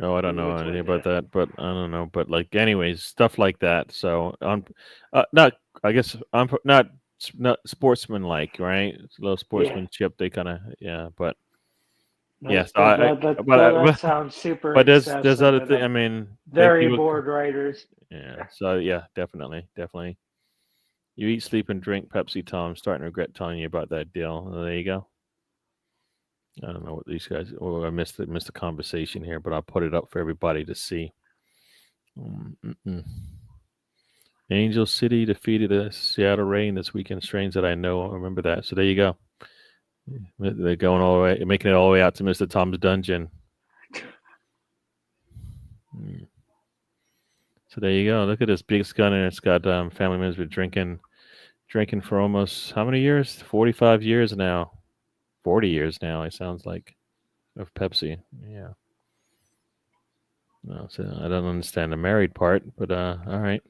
oh, I don't know Which anything was about that, but I don't know. But like, anyways, stuff like that. So not I guess not sportsman-like, right? It's a little sportsmanship. They kind of but. Yes, That sounds super but there's excessive, other and thing. I I'm mean, then very people, bored writers. yeah. So yeah, definitely. You eat, sleep, and drink Pepsi, Tom. I'm starting to regret telling you about that deal. There you go. I don't know what these guys. Oh, I missed the conversation here, but I'll put it up for everybody to see. Mm-mm. Angel City defeated the Seattle Rain this weekend. Strange that I know. I remember that. So there you go. They're going all the way, making it all the way out to Mr. Tom's dungeon. So there you go. Look at this big gunner. It's got family members been drinking for almost how many years? 45 years now. 40 years now. It sounds like of Pepsi. Yeah. No, so I don't understand the married part, but all right.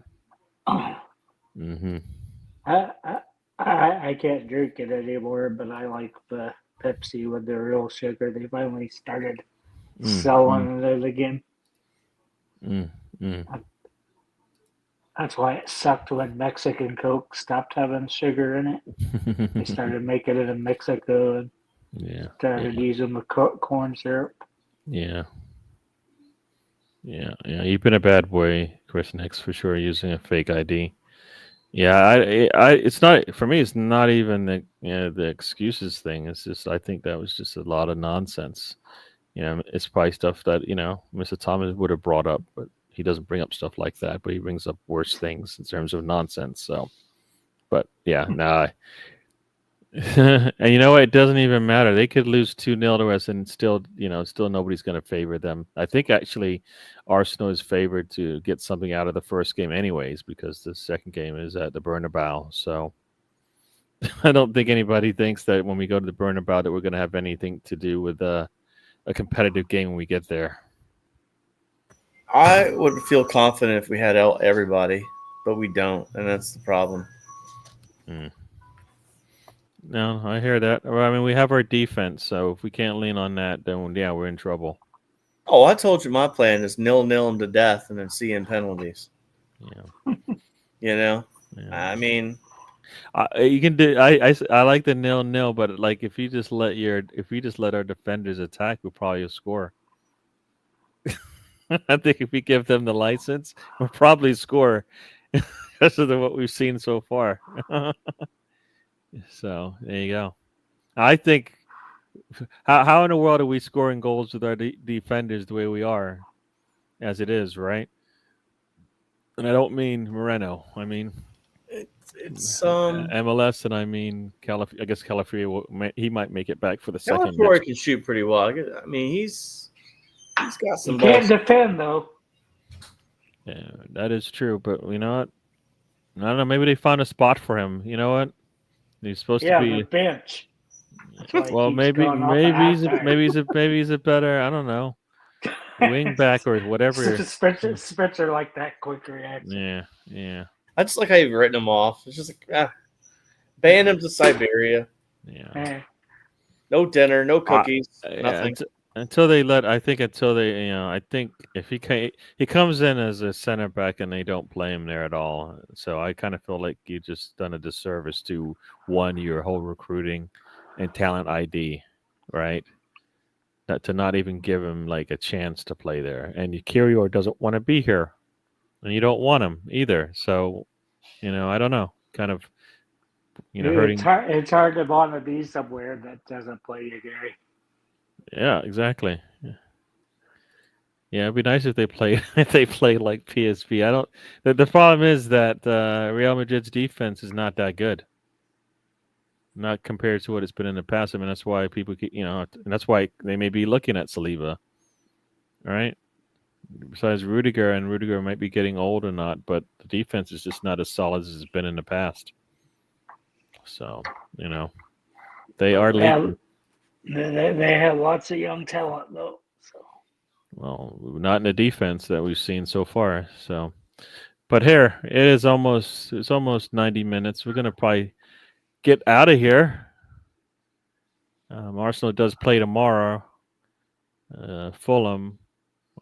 Mm-hmm. I can't drink it anymore, but I like the Pepsi with the real sugar. They finally started selling it again. That's why it sucked when Mexican Coke stopped having sugar in it. They started making it in Mexico and started using the corn syrup. Yeah. You've been a bad boy, Chris Nix, for sure, using a fake ID. Yeah, it's not for me. It's not even the excuses thing. It's just I think that was just a lot of nonsense. It's probably stuff that Mr. Thomas would have brought up, but he doesn't bring up stuff like that. But he brings up worse things in terms of nonsense. So, but yeah, nah. And you know what? It doesn't even matter. They could lose 2-0 to us, and still nobody's going to favor them. I think actually, Arsenal is favored to get something out of the first game, anyways, because the second game is at the Bernabeu. So, I don't think anybody thinks that when we go to the Bernabeu that we're going to have anything to do with a competitive game when we get there. I would feel confident if we had everybody, but we don't, and that's the problem. No, I hear that. Well, I mean, we have our defense, so if we can't lean on that, then yeah, we're in trouble. Oh, I told you my plan is 0-0 them to death and then see in penalties. Yeah. I mean, you can do. I like the 0-0, but like if you just let our defenders attack, we'll probably score. I think if we give them the license, we'll probably score. because of what we've seen so far. So there you go. I think how in the world are we scoring goals with our defenders the way we are, as it is, right? And I don't mean Moreno. I mean It's MLS, and I mean I guess Calafia. He might make it back for the second Calafiore match. can shoot pretty well. I mean, he's got He some can't balls. defend though. Yeah, that is true. But you know what? I don't know. Maybe they found a spot for him. You know what? He's supposed to Yeah, be. the bench. That's why he Well, keeps going off at halftime. maybe he's a better. I don't know, wing back or whatever. Spencer like that quick reaction. Yeah. I just like how you've written him off. It's just like ban him to Siberia. Yeah. No dinner, no cookies, nothing. Until they I think if he comes in as a center back and they don't play him there at all. So I kind of feel like you just done a disservice to your whole recruiting and talent ID, right? To not even give him like a chance to play there. And Kyrior doesn't want to be here, and you don't want him either. So, I don't know, kind of, hurting. It's hard to want to be somewhere that doesn't play you, Gary. Yeah, exactly. Yeah, it'd be nice if they play like PSV. I don't. The problem is that Real Madrid's defense is not that good, not compared to what it's been in the past. I mean, that's why people, and that's why they may be looking at Saliba. All right. Besides Rudiger, and Rudiger might be getting old or not, but the defense is just not as solid as it's been in the past. So they are leaking. They have lots of young talent though. So. Well, not in the defense that we've seen so far. So, but here it's almost 90 minutes. We're gonna probably get out of here. Arsenal does play tomorrow. Fulham.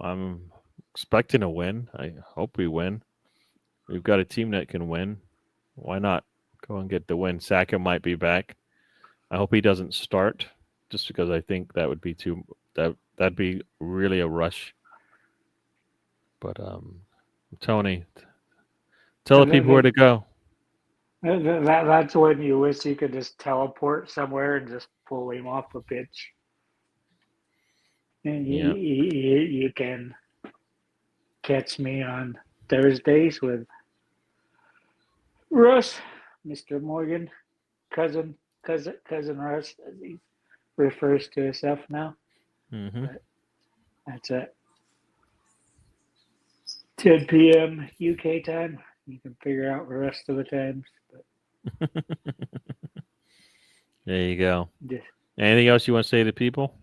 I'm expecting a win. I hope we win. We've got a team that can win. Why not go and get the win? Saka might be back. I hope he doesn't start, just because I think that would be that'd be really a rush. But Tony, tell the people where to go. That's when you wish you could just teleport somewhere and just pull him off the pitch. And you can catch me on Thursdays with Russ, Mr. Morgan, cousin Russ, as he refers to himself now. Mm-hmm. That's at 10 p.m. UK time. You can figure out the rest of the times. But there you go. Just, anything else you want to say to people?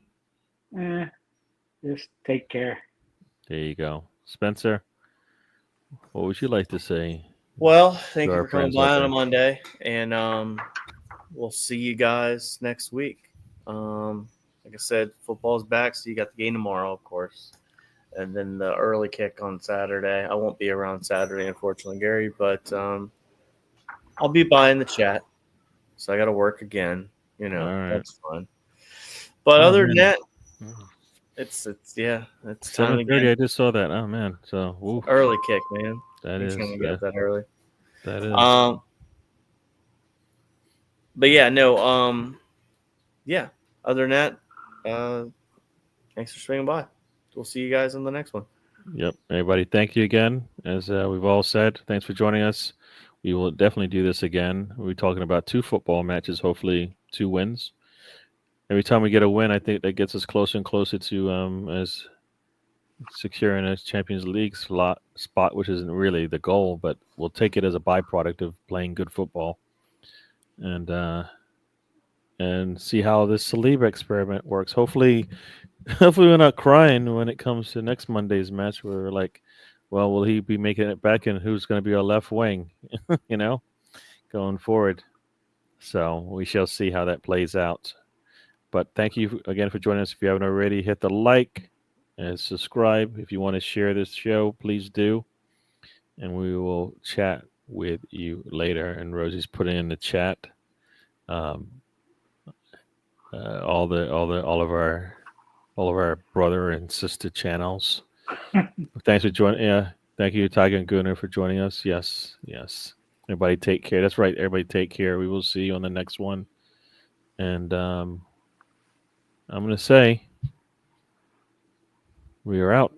Just take care. There you go. Spencer, what would you like to say? Well, thank you for coming by on a Monday, and we'll see you guys next week. Like I said, football's back, so you got the game tomorrow, of course, and then the early kick on Saturday. I won't be around Saturday, unfortunately, Gary, but I'll be by in the chat, so I got to work again. Right. That's fun. But other than that, it's it's 7:30. I just saw that. Oh man, so oof. Early kick, man. That is get that early. That is. But yeah, no. Yeah. Other than that, thanks for swinging by. We'll see you guys on the next one. Yep. Everybody, thank you again. As we've all said, thanks for joining us. We will definitely do this again. We're talking about 2 football matches, hopefully 2 wins. Every time we get a win, I think that gets us closer and closer to as securing a Champions League spot, which isn't really the goal, but we'll take it as a byproduct of playing good football, and see how this Saliba experiment works. Hopefully we're not crying when it comes to next Monday's match. We're like, well, will he be making it back, and who's going to be our left wing, going forward? So we shall see how that plays out. But thank you again for joining us. If you haven't already, hit the like and subscribe. If you want to share this show, please do. And we will chat with you later. And Rosie's putting in the chat all of our brother and sister channels. Thanks for joining. Yeah, Thank you, Tiger and Gunnar, for joining us. Yes, yes. Everybody take care. That's right. Everybody take care. We will see you on the next one. And I'm going to say we are out.